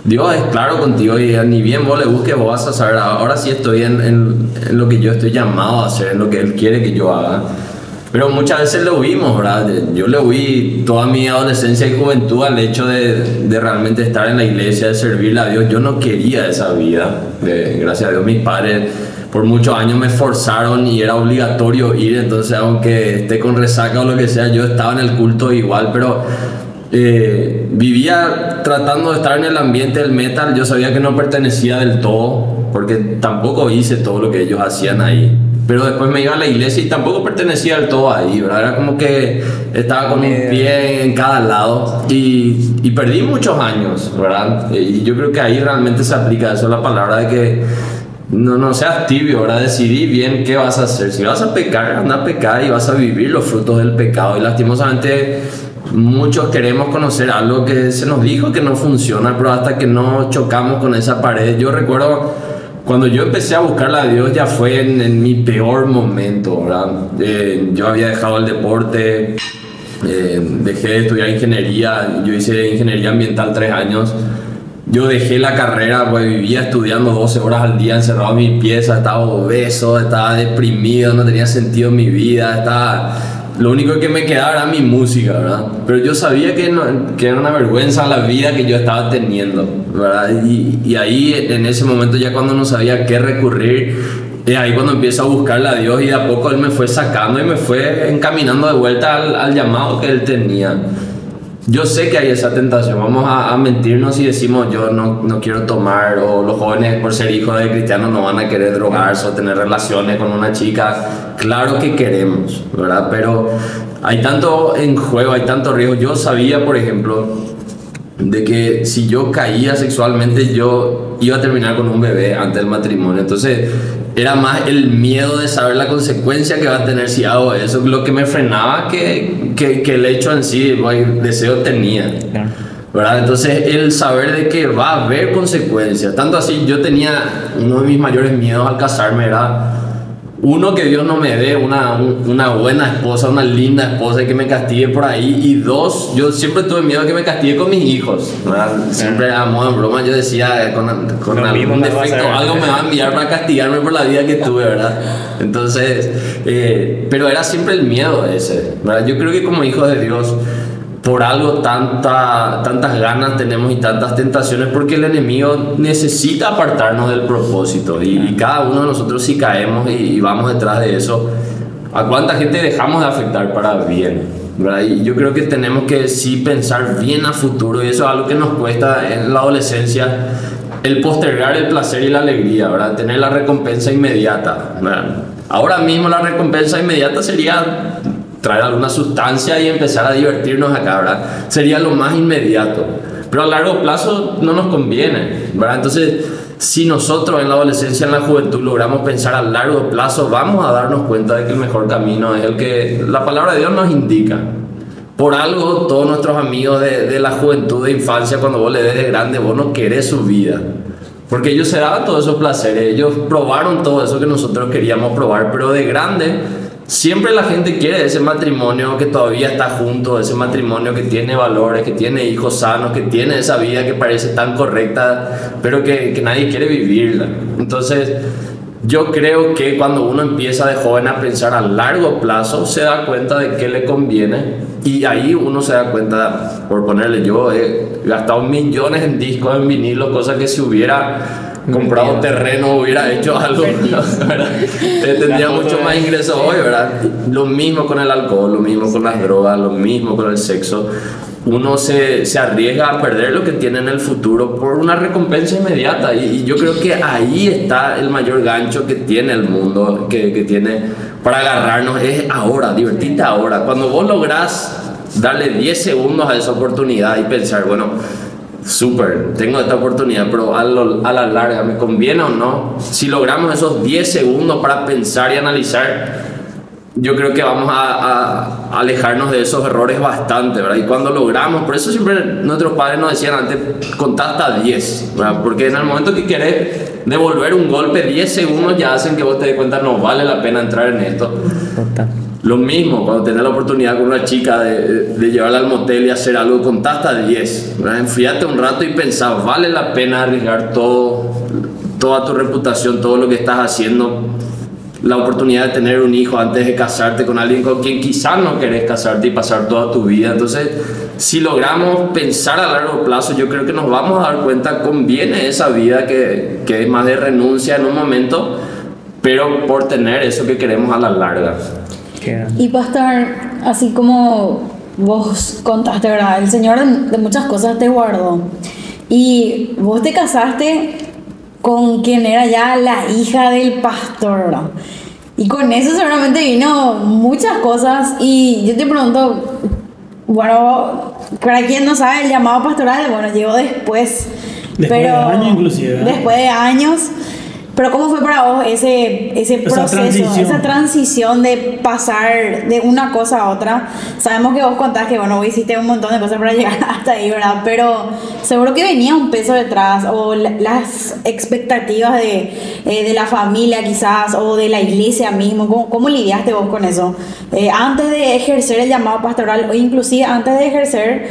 Dios es claro contigo, y ni bien vos le busques, vos vas a saber, ahora sí estoy en lo que yo estoy llamado a hacer, en lo que Él quiere que yo haga. Pero muchas veces le huimos, ¿verdad? Yo le huí toda mi adolescencia y juventud al hecho de realmente estar en la iglesia, de servirle a Dios. Yo no quería esa vida. Gracias a Dios mis padres por muchos años me forzaron y era obligatorio ir. Entonces, aunque esté con resaca o lo que sea, yo estaba en el culto igual, pero vivía tratando de estar en el ambiente del metal. Yo sabía que no pertenecía del todo, porque tampoco hice todo lo que ellos hacían ahí. Pero después me iba a la iglesia y tampoco pertenecía del todo ahí, ¿verdad? Era como que estaba con un pie en cada lado y perdí muchos años, ¿verdad? Y yo creo que ahí realmente se aplica eso, la palabra de que no seas tibio, ¿verdad? Decidí bien qué vas a hacer. Si vas a pecar, anda a pecar y vas a vivir los frutos del pecado. Y lastimosamente muchos queremos conocer algo que se nos dijo que no funciona, pero hasta que no chocamos con esa pared. Yo recuerdo cuando yo empecé a buscarle a Dios, ya fue en mi peor momento, ¿verdad? Yo había dejado el deporte, dejé de estudiar ingeniería. Yo hice ingeniería ambiental 3 años. Yo dejé la carrera, pues vivía estudiando 12 horas al día encerrado en mi pieza, estaba obeso, estaba deprimido, no tenía sentido en mi vida, lo único que me quedaba era mi música, ¿verdad? Pero yo sabía que era una vergüenza la vida que yo estaba teniendo, ¿verdad? Y ahí, en ese momento, ya cuando no sabía qué recurrir, es ahí cuando empiezo a buscarle a Dios, y de a poco Él me fue sacando y me fue encaminando de vuelta al llamado que Él tenía. Yo sé que hay esa tentación, vamos a mentirnos y decimos yo no quiero tomar, o los jóvenes por ser hijos de cristianos no van a querer drogarse o tener relaciones con una chica. Claro que queremos, ¿verdad? Pero hay tanto en juego, hay tanto riesgo. Yo sabía, por ejemplo, de que si yo caía sexualmente yo iba a terminar con un bebé antes del matrimonio. Entonces era más el miedo de saber la consecuencia que va a tener si hago eso, lo que me frenaba que el hecho en sí, el deseo tenía, ¿verdad? Entonces el saber de que va a haber consecuencias, tanto así yo tenía uno de mis mayores miedos al casarme, era uno, que Dios no me dé una buena esposa, una linda esposa, y que me castigue por ahí. Y 2, yo siempre tuve miedo de que me castigue con mis hijos, ¿verdad? Siempre a modo de broma yo decía, con algún defecto, algo me va a enviar para castigarme por la vida que tuve, ¿verdad? Entonces, pero era siempre el miedo ese, ¿verdad? Yo creo que como hijos de Dios, por algo tantas ganas tenemos y tantas tentaciones, porque el enemigo necesita apartarnos del propósito, y cada uno de nosotros, si caemos y vamos detrás de eso, ¿A cuánta gente dejamos de afectar para bien? ¿Verdad? Y yo creo que tenemos que sí pensar bien a futuro, y eso es algo que nos cuesta en la adolescencia, el postergar el placer y la alegría, ¿verdad? Tener la recompensa inmediata, ¿verdad? Ahora mismo la recompensa inmediata sería traer alguna sustancia y empezar a divertirnos acá, ¿verdad? Sería lo más inmediato, pero a largo plazo no nos conviene, ¿verdad? Entonces, si nosotros en la adolescencia, en la juventud, logramos pensar a largo plazo, vamos a darnos cuenta de que el mejor camino es el que la palabra de Dios nos indica. Por algo, todos nuestros amigos de la juventud, de infancia, cuando vos le des de grande, vos no querés su vida. Porque ellos se daban todos esos placeres, ellos probaron todo eso que nosotros queríamos probar, pero de grande, siempre la gente quiere ese matrimonio que todavía está junto, ese matrimonio que tiene valores, que tiene hijos sanos, que tiene esa vida que parece tan correcta, pero que nadie quiere vivirla. Entonces, yo creo que cuando uno empieza de joven a pensar a largo plazo, se da cuenta de qué le conviene, y ahí uno se da cuenta, por ponerle, yo he gastado millones en discos, en vinilos, cosas que si hubiera comprado terreno, hubiera hecho algo, ¿verdad? Tendría mucho más ingresos hoy, ¿verdad? Lo mismo con el alcohol, lo mismo con las drogas, lo mismo con el sexo. Uno se arriesga a perder lo que tiene en el futuro por una recompensa inmediata, y yo creo que ahí está el mayor gancho que tiene el mundo, que tiene para agarrarnos, es ahora, divertirte ahora. Cuando vos lográs darle 10 segundos a esa oportunidad y pensar, bueno, súper, tengo esta oportunidad, pero a la larga, ¿me conviene o no? Si logramos esos 10 segundos para pensar y analizar, yo creo que vamos a alejarnos de esos errores bastante, ¿verdad? Y cuando logramos, por eso siempre nuestros padres nos decían antes, contá hasta 10, ¿verdad? Porque en el momento que querés devolver un golpe, 10 segundos ya hacen que vos te des cuenta, no vale la pena entrar en esto. Lo mismo, cuando tenés la oportunidad con una chica de llevarla al motel y hacer algo, contá hasta 10, ¿verdad? Enfriate un rato y pensá, ¿vale la pena arriesgar toda tu reputación, todo lo que estás haciendo? La oportunidad de tener un hijo antes de casarte con alguien con quien quizás no querés casarte y pasar toda tu vida. Entonces, si logramos pensar a largo plazo, yo creo que nos vamos a dar cuenta, conviene esa vida que es más de renuncia en un momento, pero por tener eso que queremos a la larga. Y pastor, así como vos contaste, ¿verdad? El Señor de muchas cosas te guardó, y vos te casaste con quien era ya la hija del pastor, ¿verdad? Y con eso seguramente vino muchas cosas, y yo te pregunto, bueno, para quien no sabe, el llamado pastoral, bueno, llegó después de años inclusive, ¿verdad? Después de años. Pero ¿cómo fue para vos ese proceso, esa transición de pasar de una cosa a otra? Sabemos que vos contás que, bueno, vos hiciste un montón de cosas para llegar hasta ahí, ¿verdad? Pero seguro que venía un peso detrás, o las expectativas de la familia quizás, o de la iglesia mismo. ¿Cómo lidiaste vos con eso? Antes de ejercer el llamado pastoral, o inclusive antes de ejercer...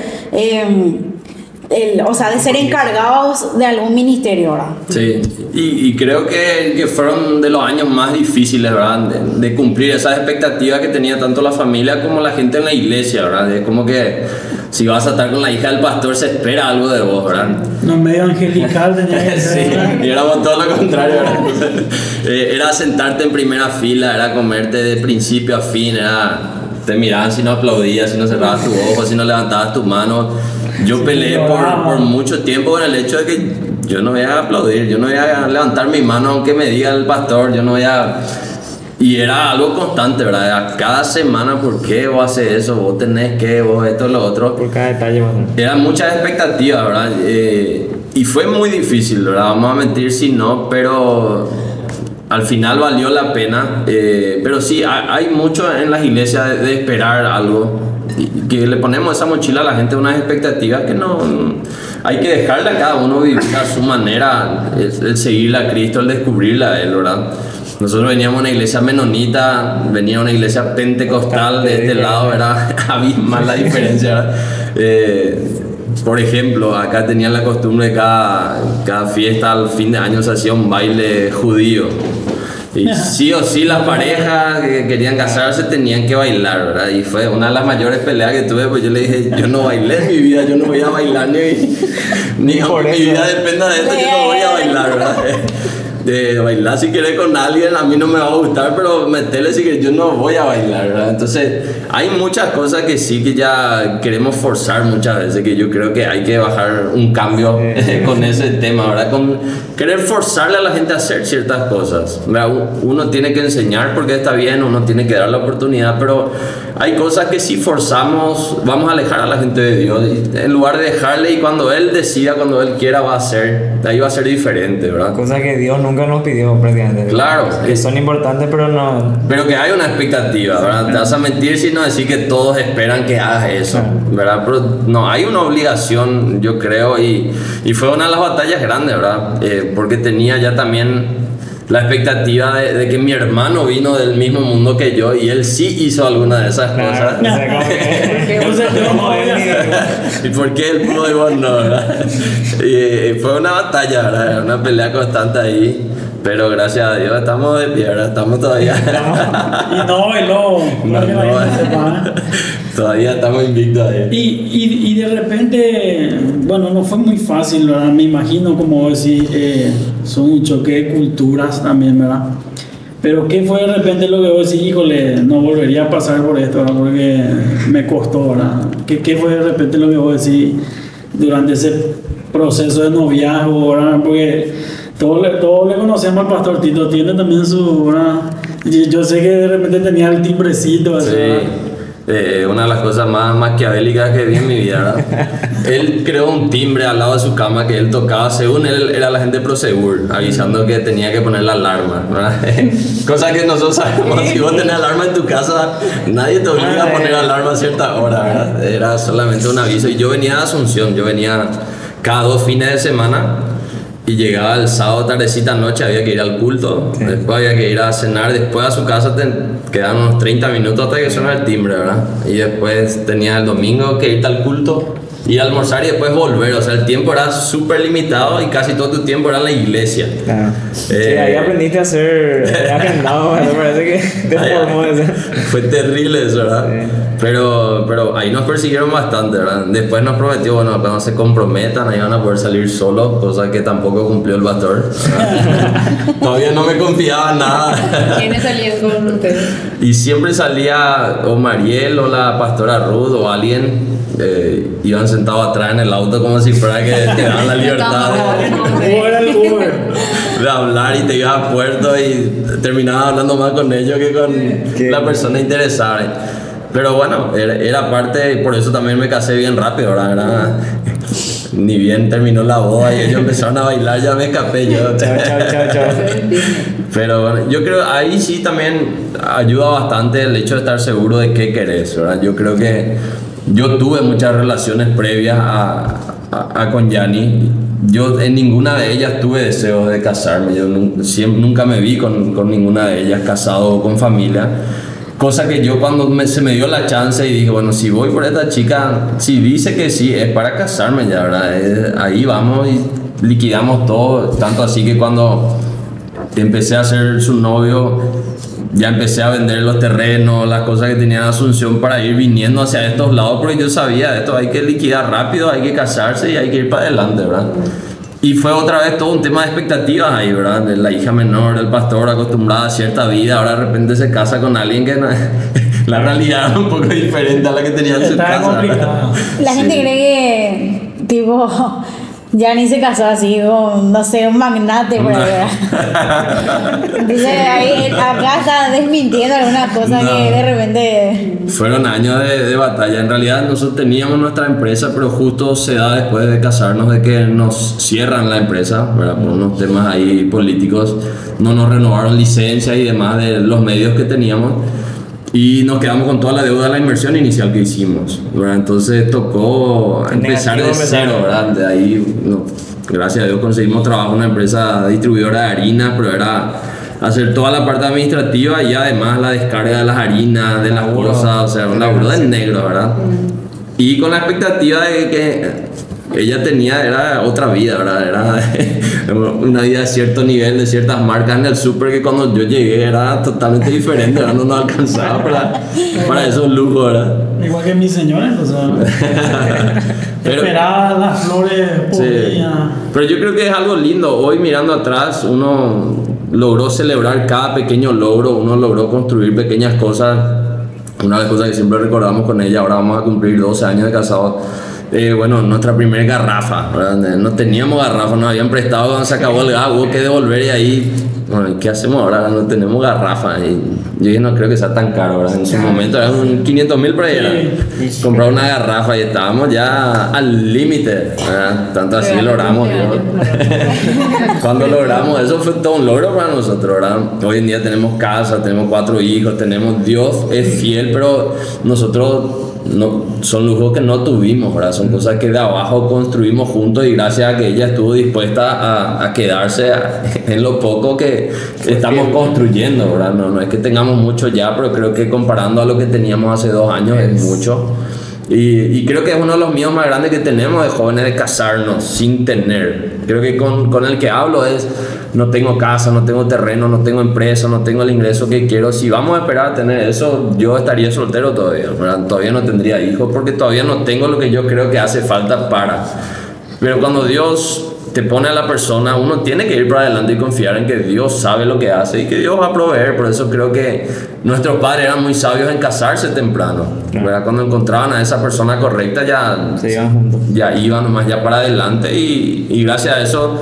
o sea, de ser encargados de algún ministerio, ¿verdad? Sí, y creo que fueron de los años más difíciles, ¿verdad? De cumplir esas expectativas que tenía tanto la familia como la gente en la iglesia, ¿verdad? Es como que si vas a estar con la hija del pastor se espera algo de vos, ¿verdad? No, medio angelical tenía que ser. Sí, y éramos todo lo contrario, ¿verdad? Entonces, era sentarte en primera fila, era comerte de principio a fin, te miraban si no aplaudías, si no cerrabas tu ojo, si no levantabas tus manos. Yo peleé por mucho tiempo con el hecho de que yo no voy a aplaudir, yo no voy a levantar mi mano aunque me diga el pastor, yo no voy a... Y era algo constante, ¿verdad? Cada semana, ¿por qué vos haces eso? Vos tenés que, vos esto, lo otro. Por cada detalle, bueno. Eran muchas expectativas, ¿verdad? Y fue muy difícil, ¿verdad? Vamos a mentir si no, pero al final valió la pena. Pero sí, hay mucho en las iglesias de esperar algo. Que le ponemos esa mochila a la gente, unas expectativas que no hay que dejarle a cada uno vivir a su manera, el seguirle a Cristo, el descubrirle a Él, ¿verdad? Nosotros veníamos a una iglesia menonita, venía a una iglesia pentecostal de este lado, ¿verdad? Abismal la diferencia, ¿verdad? Por ejemplo, acá tenían la costumbre de cada fiesta al fin de año se hacía un baile judío. Y sí o sí las parejas que querían casarse tenían que bailar, ¿verdad? Y fue una de las mayores peleas que tuve, pues yo le dije, yo no bailé en mi vida, yo no voy a bailar ni aunque mi vida dependa de esto, yo no voy a bailar, ¿verdad? de bailar si quieres con alguien, a mí no me va a gustar, pero metele si quieres, yo no voy a bailar, ¿verdad? Entonces, hay muchas cosas que sí que ya queremos forzar muchas veces, que yo creo que hay que bajar un cambio con ese tema, ¿verdad? Con querer forzarle a la gente a hacer ciertas cosas, ¿verdad? Uno tiene que enseñar porque está bien, uno tiene que dar la oportunidad, pero hay cosas que si forzamos, vamos a alejar a la gente de Dios, y en lugar de dejarle, y cuando Él decida, cuando Él quiera, va a ser, ahí va a ser diferente, ¿verdad? Cosas que Dios nunca nos pidió prácticamente. Claro. Que son importantes, pero no... Pero que hay una expectativa, ¿verdad? Te vas a mentir si no decir que todos esperan que hagas eso, ¿verdad? Pero no, hay una obligación, yo creo, y fue una de las batallas grandes, ¿verdad? Porque tenía ya también la expectativa de que mi hermano vino del mismo mundo que yo y él sí hizo alguna de esas cosas. O sea, como que... Entonces, yo no voy a hacer. ¿Y por qué él pudo y vos no, verdad? Y fue una batalla, ¿verdad? Una pelea constante ahí. Pero gracias a Dios estamos de pie, ¿verdad? Estamos todavía. Y no bailó. Todavía estamos invictos ahí. Y de repente, bueno, no fue muy fácil, ¿verdad? Me imagino, como decir, son un choque de culturas también, ¿verdad? Pero ¿qué fue de repente lo que vos decís, híjole, no volvería a pasar por esto, ¿verdad? Porque me costó, ¿verdad? ¿Qué fue de repente lo que vos decís durante ese proceso de noviazgo, ¿verdad? Porque todos le conocemos al pastor Tito, tiene también su, ¿verdad? Yo sé que de repente tenía el timbrecito, así, ¿verdad? Una de las cosas más maquiavélicas que vi en mi vida, ¿verdad? Él creó un timbre al lado de su cama que él tocaba, según él era la gente de Prosegur, avisando que tenía que poner la alarma, ¿verdad? Cosa que nosotros sabemos, si vos tenés alarma en tu casa, nadie te obliga a poner alarma a cierta hora, ¿verdad? Era solamente un aviso. Y yo venía de Asunción, yo venía cada 2 fines de semana. Y llegaba el sábado tardecita noche, había que ir al culto, sí. Después había que ir a cenar, después a su casa quedaban unos 30 minutos hasta que suena el timbre, ¿verdad? Y después tenía el domingo que irte al culto, ir a almorzar y después volver, o sea, el tiempo era súper limitado y casi todo tu tiempo era en la iglesia. Claro. Sí, ahí aprendiste a ser agendado, me parece que te formó eso. Fue terrible eso, ¿verdad? Sí. Pero ahí nos persiguieron bastante, ¿verdad? Después nos prometió, bueno, cuando se comprometan ahí van a poder salir solos, cosa que tampoco cumplió el pastor. Todavía no me confiaba en nada. ¿Quiénes salían con ustedes? Y siempre salía o Mariel o la pastora Ruth o alguien, iban sentados atrás en el auto como si fuera que te daban la libertad de hablar y te ibas a puerto y terminabas hablando más con ellos que con la persona interesada. Pero bueno, era parte, por eso también me casé bien rápido, ¿verdad? Ni bien terminó la boda y ellos empezaron a bailar, ya me escapé yo. Chao. Pero bueno, yo creo ahí sí también ayuda bastante el hecho de estar seguro de qué querés, ¿verdad? Yo creo que yo tuve muchas relaciones previas a con Yani. Yo en ninguna de ellas tuve deseos de casarme. Yo nunca me vi con ninguna de ellas casado o con familia. Cosa que yo cuando se me dio la chance y dije, bueno, si voy por esta chica, si dice que sí, es para casarme ya, ¿verdad? Ahí vamos y liquidamos todo. Tanto así que cuando empecé a ser su novio, ya empecé a vender los terrenos, las cosas que tenía en Asunción para ir viniendo hacia estos lados, porque yo sabía, esto hay que liquidar rápido, hay que casarse y hay que ir para adelante, ¿verdad? Y fue otra vez todo un tema de expectativas ahí, ¿verdad? De la hija menor del pastor acostumbrada a cierta vida, ahora de repente se casa con alguien que la realidad era un poco diferente a la que tenía en su casa. La gente cree que, tipo, Yani se casó así con, no sé, un magnate, por ahí. Entonces, acá está desmintiendo algunas cosas que de repente... Fueron años de batalla. En realidad nosotros teníamos nuestra empresa, pero justo se da después de casarnos de que nos cierran la empresa, ¿verdad? Por unos temas ahí políticos. No nos renovaron licencias y demás de los medios que teníamos. Y nos quedamos con toda la deuda de la inversión inicial que hicimos, ¿verdad? Entonces tocó empezar de cero, ¿verdad? De ahí, gracias a Dios, conseguimos trabajo en una empresa distribuidora de harina, pero era hacer toda la parte administrativa y además la descarga de las harinas, de las cosas, o sea, un laburo de negro, ¿verdad? Y con la expectativa de que ella era otra vida, ¿verdad? Era una vida de cierto nivel, de ciertas marcas en el súper que cuando yo llegué era totalmente diferente, ¿verdad? No nos alcanzaba para esos lujos, ¿verdad? Igual que mis señores, o sea, esperaba las flores por día. Pero yo creo que es algo lindo. Hoy mirando atrás, uno logró celebrar cada pequeño logro, uno logró construir pequeñas cosas. Una de las cosas que siempre recordamos con ella, ahora vamos a cumplir 12 años de casados. Bueno, nuestra primera garrafa, ¿verdad? No teníamos garrafa, nos habían prestado cuando se acabó el gas, hubo que devolver y ahí, bueno, ¿qué hacemos ahora? No tenemos garrafa. Y yo dije, no creo que sea tan caro, ¿verdad? En su momento era un 500.000 por ahí, era comprar una garrafa y estábamos ya al límite, ¿verdad? Tanto así logramos, ¿no? Cuando logramos eso fue todo un logro para nosotros, ¿verdad? Hoy en día tenemos casa, tenemos 4 hijos, tenemos, Dios es fiel, pero nosotros no, son lujos que no tuvimos, ¿verdad? Son cosas que de abajo construimos juntos y gracias a que ella estuvo dispuesta a quedarse en lo poco que estamos construyendo, ¿verdad? No es que tengamos mucho ya, pero creo que comparando a lo que teníamos hace 2 años es mucho. Y creo que es uno de los miedos más grandes que tenemos de jóvenes, de casarnos sin tener. Creo que con el que hablo es, no tengo casa, no tengo terreno, no tengo empresa, no tengo el ingreso que quiero. Si vamos a esperar a tener eso, yo estaría soltero todavía, ¿verdad? Todavía no tendría hijos porque todavía no tengo lo que yo creo que hace falta para. Pero cuando Dios te pone a la persona, uno tiene que ir para adelante y confiar en que Dios sabe lo que hace y que Dios va a proveer. Por eso creo que nuestros padres eran muy sabios en casarse temprano, ¿verdad? Cuando encontraban a esa persona correcta ya iban nomás ya para adelante y gracias a eso.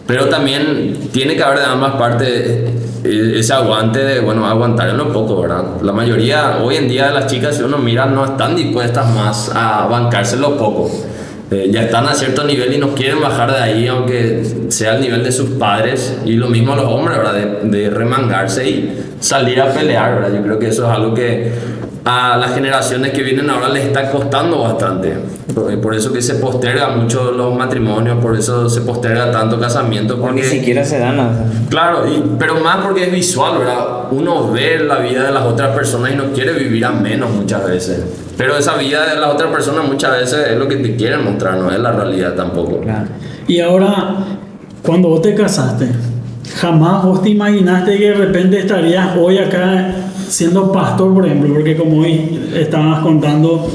Pero también tiene que haber de ambas partes ese aguante de, bueno, aguantar en lo poco, ¿verdad? La mayoría hoy en día de las chicas, si uno mira, no están dispuestas más a bancarse lo poco. Ya están a cierto nivel y no quieren bajar de ahí, aunque sea el nivel de sus padres. Y lo mismo los hombres, ¿verdad? De remangarse y salir a pelear, ¿verdad? Yo creo que eso es algo que a las generaciones que vienen ahora les está costando bastante. Por eso que se posterga mucho los matrimonios, por eso se posterga tanto casamiento. Porque ni siquiera se dan nada. Claro, pero más porque es visual, ¿verdad? Uno ve la vida de las otras personas y no quiere vivir a menos muchas veces. Pero esa vida de las otras personas muchas veces es lo que te quieren mostrar, no es la realidad tampoco. Claro. Y ahora, cuando vos te casaste, jamás vos te imaginaste que de repente estarías hoy acá siendo pastor, por ejemplo, porque como hoy estabas contando,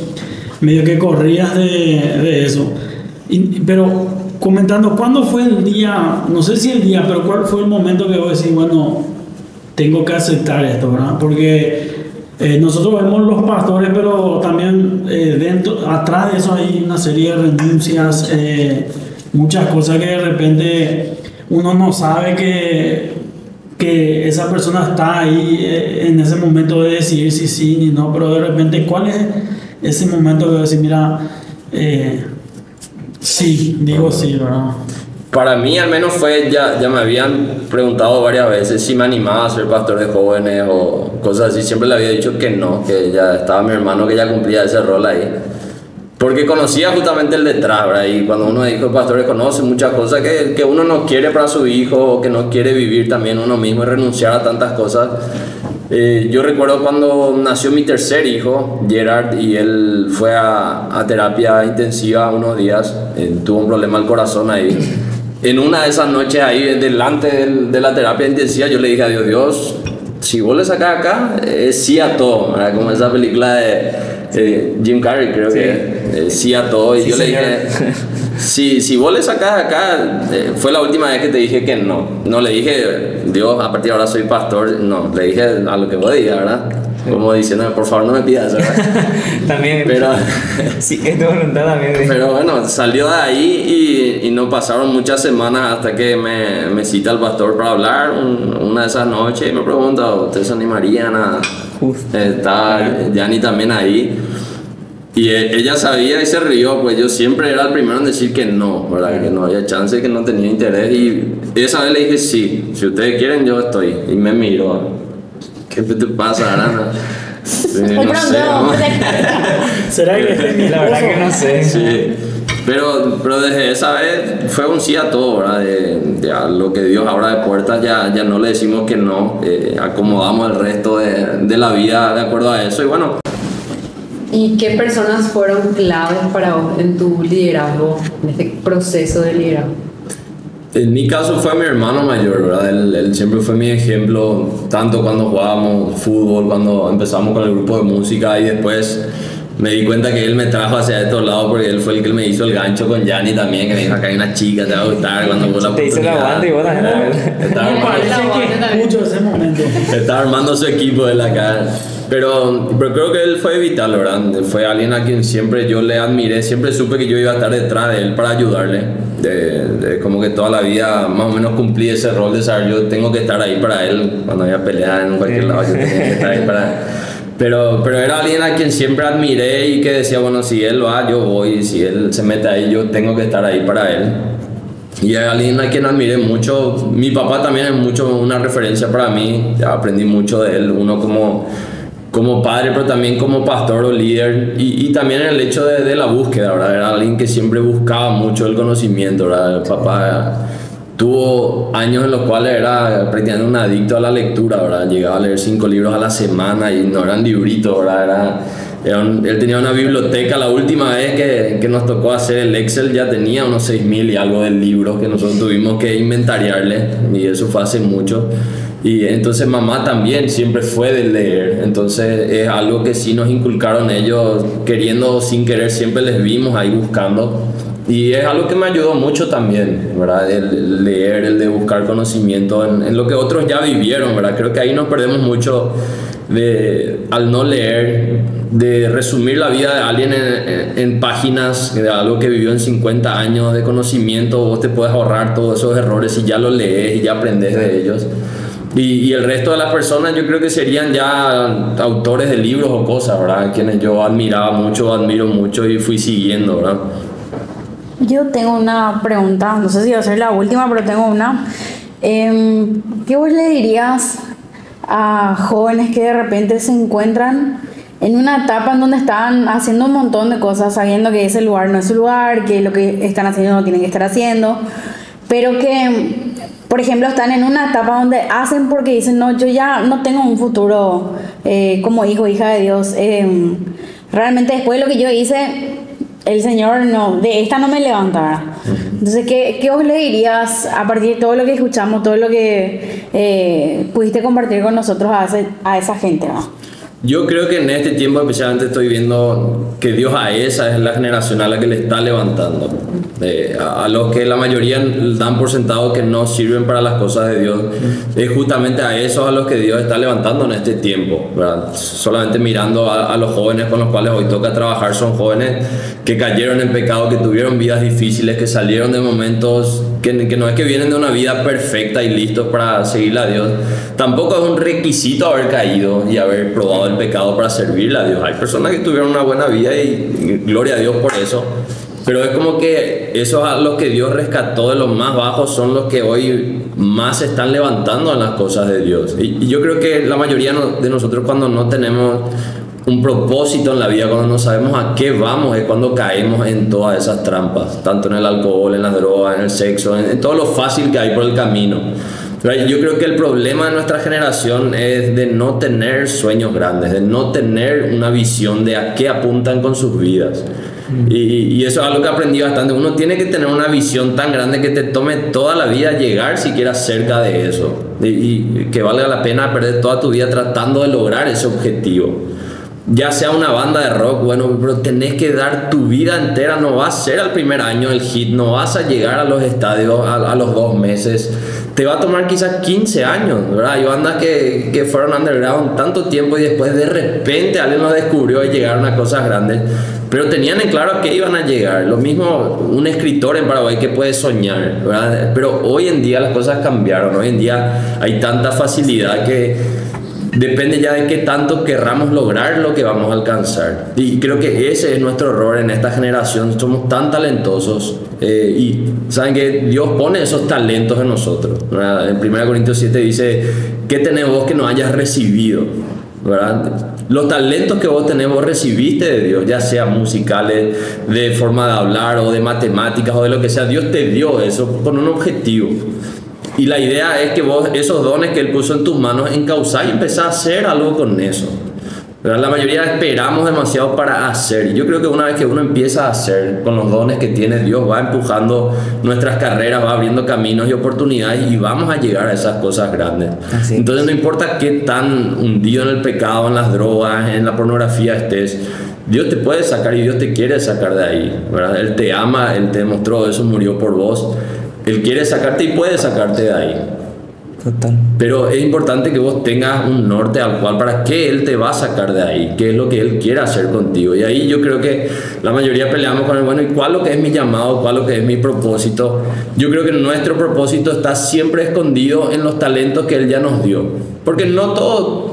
medio que corrías de eso. Pero comentando, ¿cuándo fue el día? No sé si el día, pero ¿cuál fue el momento que vos decís, bueno, tengo que aceptar esto, ¿verdad? Porque nosotros vemos los pastores, pero también atrás de eso hay una serie de renuncias, muchas cosas que de repente uno no sabe que esa persona está ahí en ese momento de decidir si sí ni no, pero de repente, ¿cuál es ese momento de decir, mira, sí, digo sí, ¿verdad? Para mí al menos fue, ya me habían preguntado varias veces si me animaba a ser pastor de jóvenes o cosas así. Siempre le había dicho que no, que ya estaba mi hermano que ya cumplía ese rol ahí. Porque conocía justamente el detrás, ¿verdad? Y cuando uno es hijo de pastores conoce muchas cosas que uno no quiere para su hijo o que no quiere vivir también uno mismo y renunciar a tantas cosas. Yo recuerdo cuando nació mi tercer hijo, Gerard, y él fue a terapia intensiva unos días, tuvo un problema al corazón ahí. En una de esas noches ahí, delante de la terapia intensiva, yo le dije a Dios, si vos le sacás acá, es sí a todo, ¿verdad? Como esa película de Jim Carrey, creo que sí a todo. Y sí, yo le dije, si vos le sacás acá, fue la última vez que te dije que no. No le dije, Dios, a partir de ahora soy pastor. No, le dije a lo que vos digas, ¿verdad? Como diciendo, por favor no me pidas, ¿verdad? También, pero sí, es de voluntad también. Pero bueno, salió de ahí y no pasaron muchas semanas hasta que me cita el pastor para hablar una de esas noches y me pregunta, ¿ustedes se animarían a...? Estaba Yanni también ahí y ella sabía y se rió, pues yo siempre era el primero en decir que no, ¿verdad? Que no había chance, que no tenía interés, y esa vez le dije sí, si ustedes quieren yo estoy, y me miró, ¿qué te pasa, Arana? No sé, ¿no? ¿Será que la verdad que no sé? Sí. Pero desde esa vez fue un sí a todo, ¿verdad? A lo que Dios abra de puertas ya no le decimos que no, acomodamos el resto de la vida de acuerdo a eso y bueno. ¿Y qué personas fueron claves para vos en tu liderazgo, en este proceso de liderazgo? En mi caso fue mi hermano mayor, ¿verdad? Él siempre fue mi ejemplo, tanto cuando jugábamos fútbol, cuando empezamos con el grupo de música y después me di cuenta que él me trajo hacia estos lados porque él fue el que me hizo el gancho con Yanni también, que me dijo, acá hay una chica, te va a gustar cuando vos la Te hizo la banda y vos también. Estaba Me armando, parece que escucho ese momento. estaba armando su equipo de la cara. Pero creo que él fue vital, ¿verdad? Fue alguien a quien siempre yo le admiré, siempre supe que yo iba a estar detrás de él para ayudarle. Como que toda la vida más o menos cumplí ese rol de saber, yo tengo que estar ahí para él. Cuando había peleas en cualquier lado, yo tenía que estar ahí para él. Pero era alguien a quien siempre admiré y que decía, bueno, si él va, yo voy, si él se mete ahí, yo tengo que estar ahí para él. Y hay alguien a quien admiré mucho. Mi papá también es mucho una referencia para mí, aprendí mucho de él, uno como padre, pero también como pastor o líder, y también el hecho de la búsqueda, ¿verdad? Era alguien que siempre buscaba mucho el conocimiento, ¿verdad? El papá tuvo años en los cuales era prácticamente un adicto a la lectura, ¿verdad? Llegaba a leer 5 libros a la semana y no eran libritos, ¿verdad? Él tenía una biblioteca. La última vez que nos tocó hacer el Excel ya tenía unos 6.000 y algo de libros que nosotros tuvimos que inventariarle, y eso fue hace mucho. Y entonces mamá también siempre fue de leer, entonces es algo que sí nos inculcaron ellos, queriendo o sin querer, siempre les vimos ahí buscando, y es algo que me ayudó mucho también, ¿verdad? El leer, el de buscar conocimiento en lo que otros ya vivieron, ¿verdad? Creo que ahí nos perdemos mucho al no leer, de resumir la vida de alguien en páginas, de algo que vivió en 50 años de conocimiento. Vos te puedes ahorrar todos esos errores si ya lo lees y ya aprendes de ellos. Y el resto de las personas yo creo que serían ya autores de libros o cosas, ¿verdad? Quienes yo admiraba mucho, admiro mucho y fui siguiendo, ¿verdad? Yo tengo una pregunta, no sé si va a ser la última, pero tengo una. ¿Qué vos le dirías a jóvenes que de repente se encuentran en una etapa en donde están haciendo un montón de cosas, sabiendo que ese lugar no es su lugar, que lo que están haciendo no tienen que estar haciendo, pero que, por ejemplo, están en una etapa donde hacen porque dicen, no, yo ya no tengo un futuro como hijo o hija de Dios, realmente después de lo que yo hice, el Señor no, de esta no me levantará? Entonces, ¿qué vos le dirías a partir de todo lo que escuchamos, todo lo que pudiste compartir con nosotros a esa gente, ¿no? Yo creo que en este tiempo especialmente estoy viendo que Dios a esa es la generación a la que le está levantando. A los que la mayoría dan por sentado que no sirven para las cosas de Dios, es justamente a esos a los que Dios está levantando en este tiempo, ¿verdad? Solamente mirando a los jóvenes con los cuales hoy toca trabajar, son jóvenes que cayeron en pecado, que tuvieron vidas difíciles, que salieron de momentos que no es que vienen de una vida perfecta y listos para seguirle a Dios. Tampoco es un requisito haber caído y haber probado el pecado para servirle a Dios. Hay personas que tuvieron una buena vida y gloria a Dios por eso. Pero es como que esos a los que Dios rescató de los más bajos son los que hoy más se están levantando en las cosas de Dios. Y yo creo que la mayoría de nosotros, cuando no tenemos un propósito en la vida, cuando no sabemos a qué vamos, es cuando caemos en todas esas trampas, tanto en el alcohol, en las drogas, en el sexo, en todo lo fácil que hay por el camino. Yo creo que el problema de nuestra generación es de no tener sueños grandes, de no tener una visión de a qué apuntan con sus vidas. Y eso es algo que aprendí bastante. Uno tiene que tener una visión tan grande que te tome toda la vida llegar siquiera cerca de eso, y que valga la pena perder toda tu vida tratando de lograr ese objetivo. Ya sea una banda de rock, bueno, pero tenés que dar tu vida entera. No va a ser al primer año el hit, no vas a llegar a los estadios a los 2 meses. Te va a tomar quizás 15 años, ¿verdad? Hay bandas que fueron underground tanto tiempo y después de repente alguien los descubrió y llegaron a cosas grandes, pero tenían en claro a qué iban a llegar. Lo mismo un escritor en Paraguay que puede soñar, ¿verdad? Pero hoy en día las cosas cambiaron. Hoy en día hay tanta facilidad que depende ya de qué tanto querramos lograr lo que vamos a alcanzar. Y creo que ese es nuestro error en esta generación. Somos tan talentosos, y saben que Dios pone esos talentos en nosotros, ¿verdad? En 1 Corintios 7 dice: ¿qué tenés vos que no hayas recibido? ¿Verdad? Los talentos que vos tenés, vos recibiste de Dios, ya sea musicales, de forma de hablar o de matemáticas o de lo que sea. Dios te dio eso con un objetivo. Y la idea es que vos esos dones que Él puso en tus manos encauzás y empezás a hacer algo con eso. Pero la mayoría esperamos demasiado para hacer. Yo creo que una vez que uno empieza a hacer con los dones que tiene, Dios va empujando nuestras carreras, va abriendo caminos y oportunidades y vamos a llegar a esas cosas grandes. Así es. Entonces no importa qué tan hundido en el pecado, en las drogas, en la pornografía estés, Dios te puede sacar y Dios te quiere sacar de ahí, ¿verdad? Él te ama, Él te demostró eso, murió por vos. Él quiere sacarte y puede sacarte de ahí. Total. Pero es importante que vos tengas un norte al cual para qué Él te va a sacar de ahí, qué es lo que Él quiere hacer contigo. Y ahí yo creo que la mayoría peleamos con el bueno, ¿y cuál es lo que es mi llamado? ¿Cuál es lo que es mi propósito? Yo creo que nuestro propósito está siempre escondido en los talentos que Él ya nos dio. Porque no todos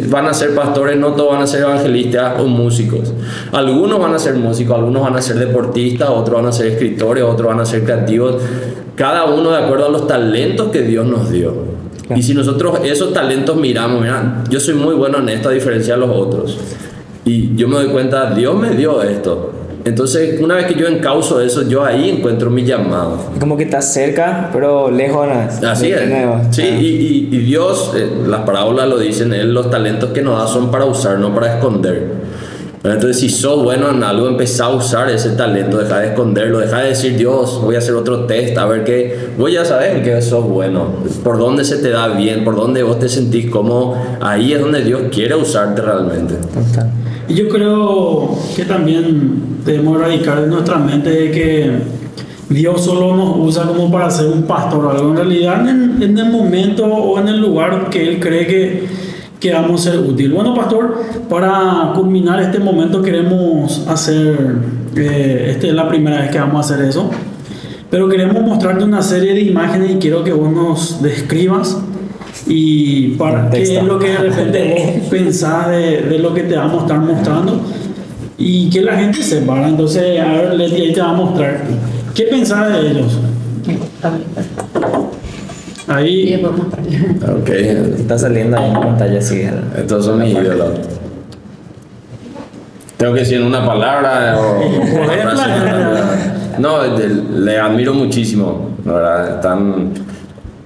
van a ser pastores, no todos van a ser evangelistas o músicos. Algunos van a ser músicos, algunos van a ser deportistas, otros van a ser escritores, otros van a ser creativos. Cada uno de acuerdo a los talentos que Dios nos dio. Y si nosotros esos talentos miramos, mira, yo soy muy bueno en esto a diferencia de los otros. Y yo me doy cuenta, Dios me dio esto. Entonces, una vez que yo encauzo eso, yo ahí encuentro mi llamado. Como que estás cerca, pero lejos. Así es. Sí, y Dios, las parábolas lo dicen, Él los talentos que nos da son para usar, no para esconder. Entonces, si sos bueno en algo, empezá a usar ese talento, deja de esconderlo, deja de decir, Dios, voy a hacer otro test, a ver qué. Vos ya sabés en qué sos bueno, por dónde se te da bien, por dónde vos te sentís cómodo, ahí es donde Dios quiere usarte realmente. Total. Y yo creo que también debemos erradicar de nuestra mente de que Dios solo nos usa como para ser un pastor o algo. En realidad, en el momento o en el lugar que Él cree que vamos a ser útil. Bueno, pastor, para culminar este momento queremos hacer, esta es la primera vez que vamos a hacer eso, pero queremos mostrarte una serie de imágenes y quiero que vos nos describas y para qué es lo que de repente vos pensás de lo que te vamos a estar mostrando y que la gente sepa, ¿verdad? Entonces, a ver, Leti, ahí te va a mostrar. ¿Qué pensás de ellos? Y Ahí. después mostrarle. Ok, Está saliendo ahí en la pantalla así. estos son mis ídolos. Tengo que decir una palabra o una frase. No, le admiro muchísimo, la verdad.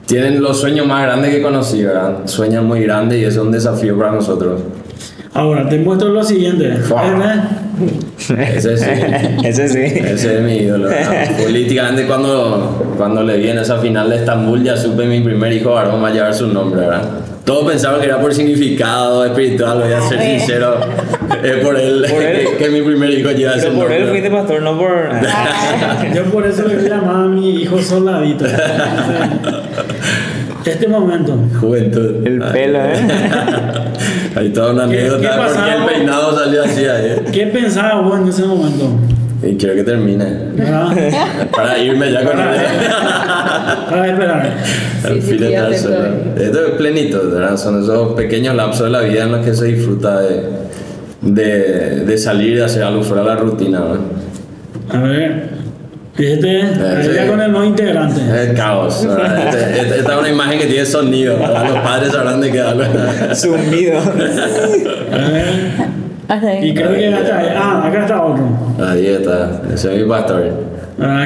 Tienen los sueños más grandes que conocí, ¿verdad? Sueñan muy grandes y eso es un desafío para nosotros. Ahora, te muestro lo siguiente. Ese sí. Ese sí. Ese es mi ídolo, ¿verdad? Políticamente cuando le vi en esa final de Estambul ya supe mi primer hijo varón va a llevar su nombre, ¿verdad? Todos pensaban que era por significado espiritual, voy a ser sincero. Es por él, que mi primer hijo lleva ese Pero por nombre. él fuiste pastor, no por... Yo por eso le llamaba a mi hijo Soldadito. Este momento. Juventud. El pelo, Hay toda una ¿Qué anécdota porque pasaba? el peinado salió así ahí. ¿Qué pensabas vos en ese momento? Y quiero que termine. ¿Verdad? Para irme ya con él. Para esperar. Al Sí, fin de acepto. Esto es plenito, ¿verdad? Son esos pequeños lapsos de la vida en los que se disfruta de salir y de hacer algo fuera de la rutina, ¿verdad? A ver. Fíjate, ahí ya con el nuevo integrante. Es caos, ¿verdad? Esta es una imagen que tiene sonido, ¿verdad? Los padres sabrán de qué hablo. Zumbido. A ver. Hasta Y ahí. creo que acá está. Ah, acá está otro. Ahí está, ese es mi pastor.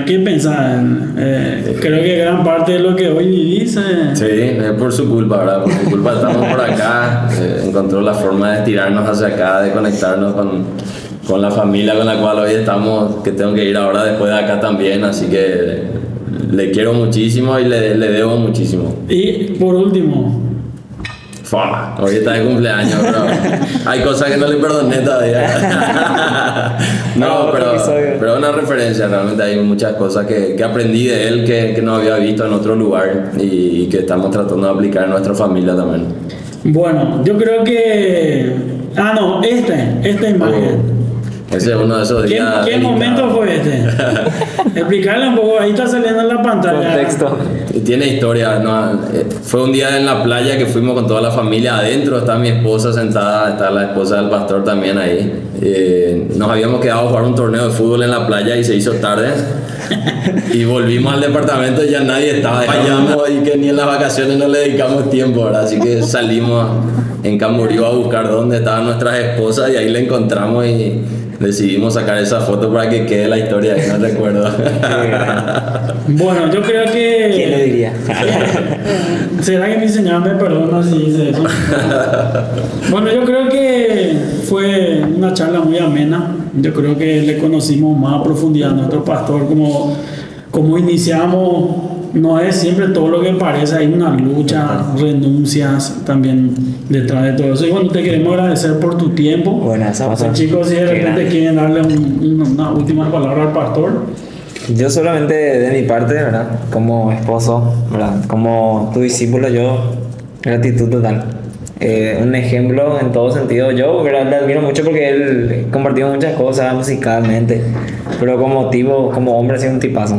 ¿Qué pensás? Creo que gran parte de lo que hoy vivís. Sí, es por su culpa, ¿verdad? Por su culpa estamos por acá. Encontró la forma de estirarnos hacia acá, de conectarnos con la familia con la cual hoy estamos, que tengo que ir ahora después de acá también. Así que le quiero muchísimo y le debo muchísimo. Y por último, Fua, hoy está de cumpleaños, pero hay cosas que no le perdoné todavía. No, Otro episodio. pero es una referencia, realmente hay muchas cosas que aprendí de él que no había visto en otro lugar y que estamos tratando de aplicar en nuestra familia también. bueno, yo creo que. Ah, no, esta imagen. Ese es uno de esos ¿Qué días. delicados. momento fue este? Explicarle un poco, ahí está saliendo en la pantalla. Contexto. Y tiene historia, ¿no? Fue un día en la playa que fuimos con toda la familia adentro, está mi esposa sentada, está la esposa del pastor también ahí. Nos habíamos quedado a jugar un torneo de fútbol en la playa y se hizo tarde. Y volvimos al departamento y ya nadie estaba. Fallamos y que ni en las vacaciones no le dedicamos tiempo, ¿verdad? Así que salimos en Camboriú a buscar dónde estaban nuestras esposas y ahí le encontramos y decidimos sacar esa foto para que quede la historia, que no recuerdo. Bueno, yo creo que... ¿Quién lo diría? ¿Será que mi señora me perdona si dice eso? Bueno, yo creo que fue una charla muy amena. Yo creo que le conocimos más a profundidad a nuestro pastor, como iniciamos. No es siempre todo lo que parece, hay una lucha, renuncias también detrás de todo eso. Y bueno, te queremos agradecer por tu tiempo. Bueno, esa pasó. Chicos, si de repente quieren darle una última palabra al pastor. Yo solamente de mi parte, ¿verdad? Como esposo, ¿verdad? Como tu discípulo, yo, gratitud total. Un ejemplo en todo sentido. Yo, ¿verdad? Le admiro mucho porque él compartió muchas cosas musicalmente, pero como tipo, como hombre, ha sido un tipazo.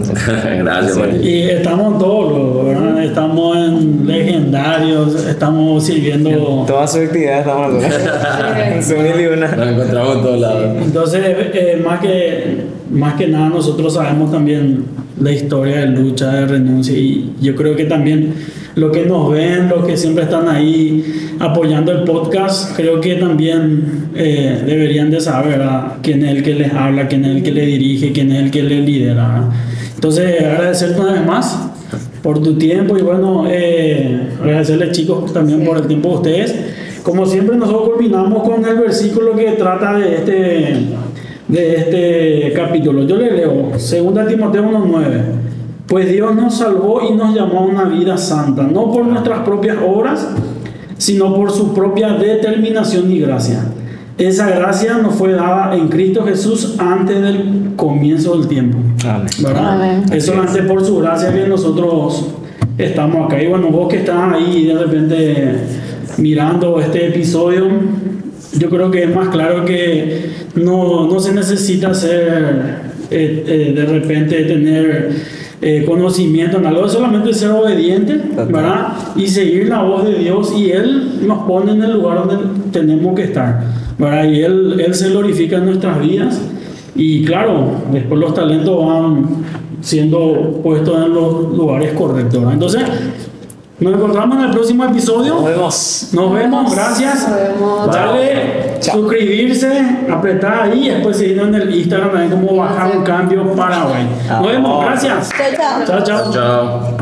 Gracias, María. Y estamos todos, ¿verdad? Estamos en legendarios, estamos sirviendo. Todas sus actividades estamos en su mil y una. Nos encontramos en todos lados. Entonces, más que nada, nosotros sabemos también la historia de lucha, de renuncia, y yo creo que también los que nos ven, los que siempre están ahí apoyando el podcast, creo que también deberían de saber, ¿verdad?, quién es el que les habla, quién es el que le dirige, quién es el que le lidera, ¿verdad? Entonces, agradecerte una vez más por tu tiempo y bueno, agradecerles, chicos, también por el tiempo de ustedes. Como siempre, nosotros culminamos con el versículo que trata de este capítulo. Yo le leo 2 Timoteo 1:9. Pues Dios nos salvó y nos llamó a una vida santa, no por nuestras propias obras, sino por su propia determinación y gracia. Esa gracia nos fue dada en Cristo Jesús antes del comienzo del tiempo. Amén. ¿Verdad? Amén. Es solamente por su gracia que nosotros estamos acá. Y bueno, vos que estás ahí de repente mirando este episodio, yo creo que es más claro que no se necesita ser de repente tener conocimiento en algo, es solamente ser obediente, ¿verdad? Y seguir la voz de Dios, y Él nos pone en el lugar donde tenemos que estar, ¿verdad? Y Él se glorifica en nuestras vidas, y claro, después los talentos van siendo puestos en los lugares correctos, ¿verdad? Entonces, nos encontramos en el próximo episodio. Nos vemos, gracias. Nos vemos. Dale, Chao. suscribirse, apretar ahí, y después seguirnos en el Instagram también como Bajar un Cambio Paraguay. Nos vemos, gracias. Chao, chao. Chao, chao. Chao.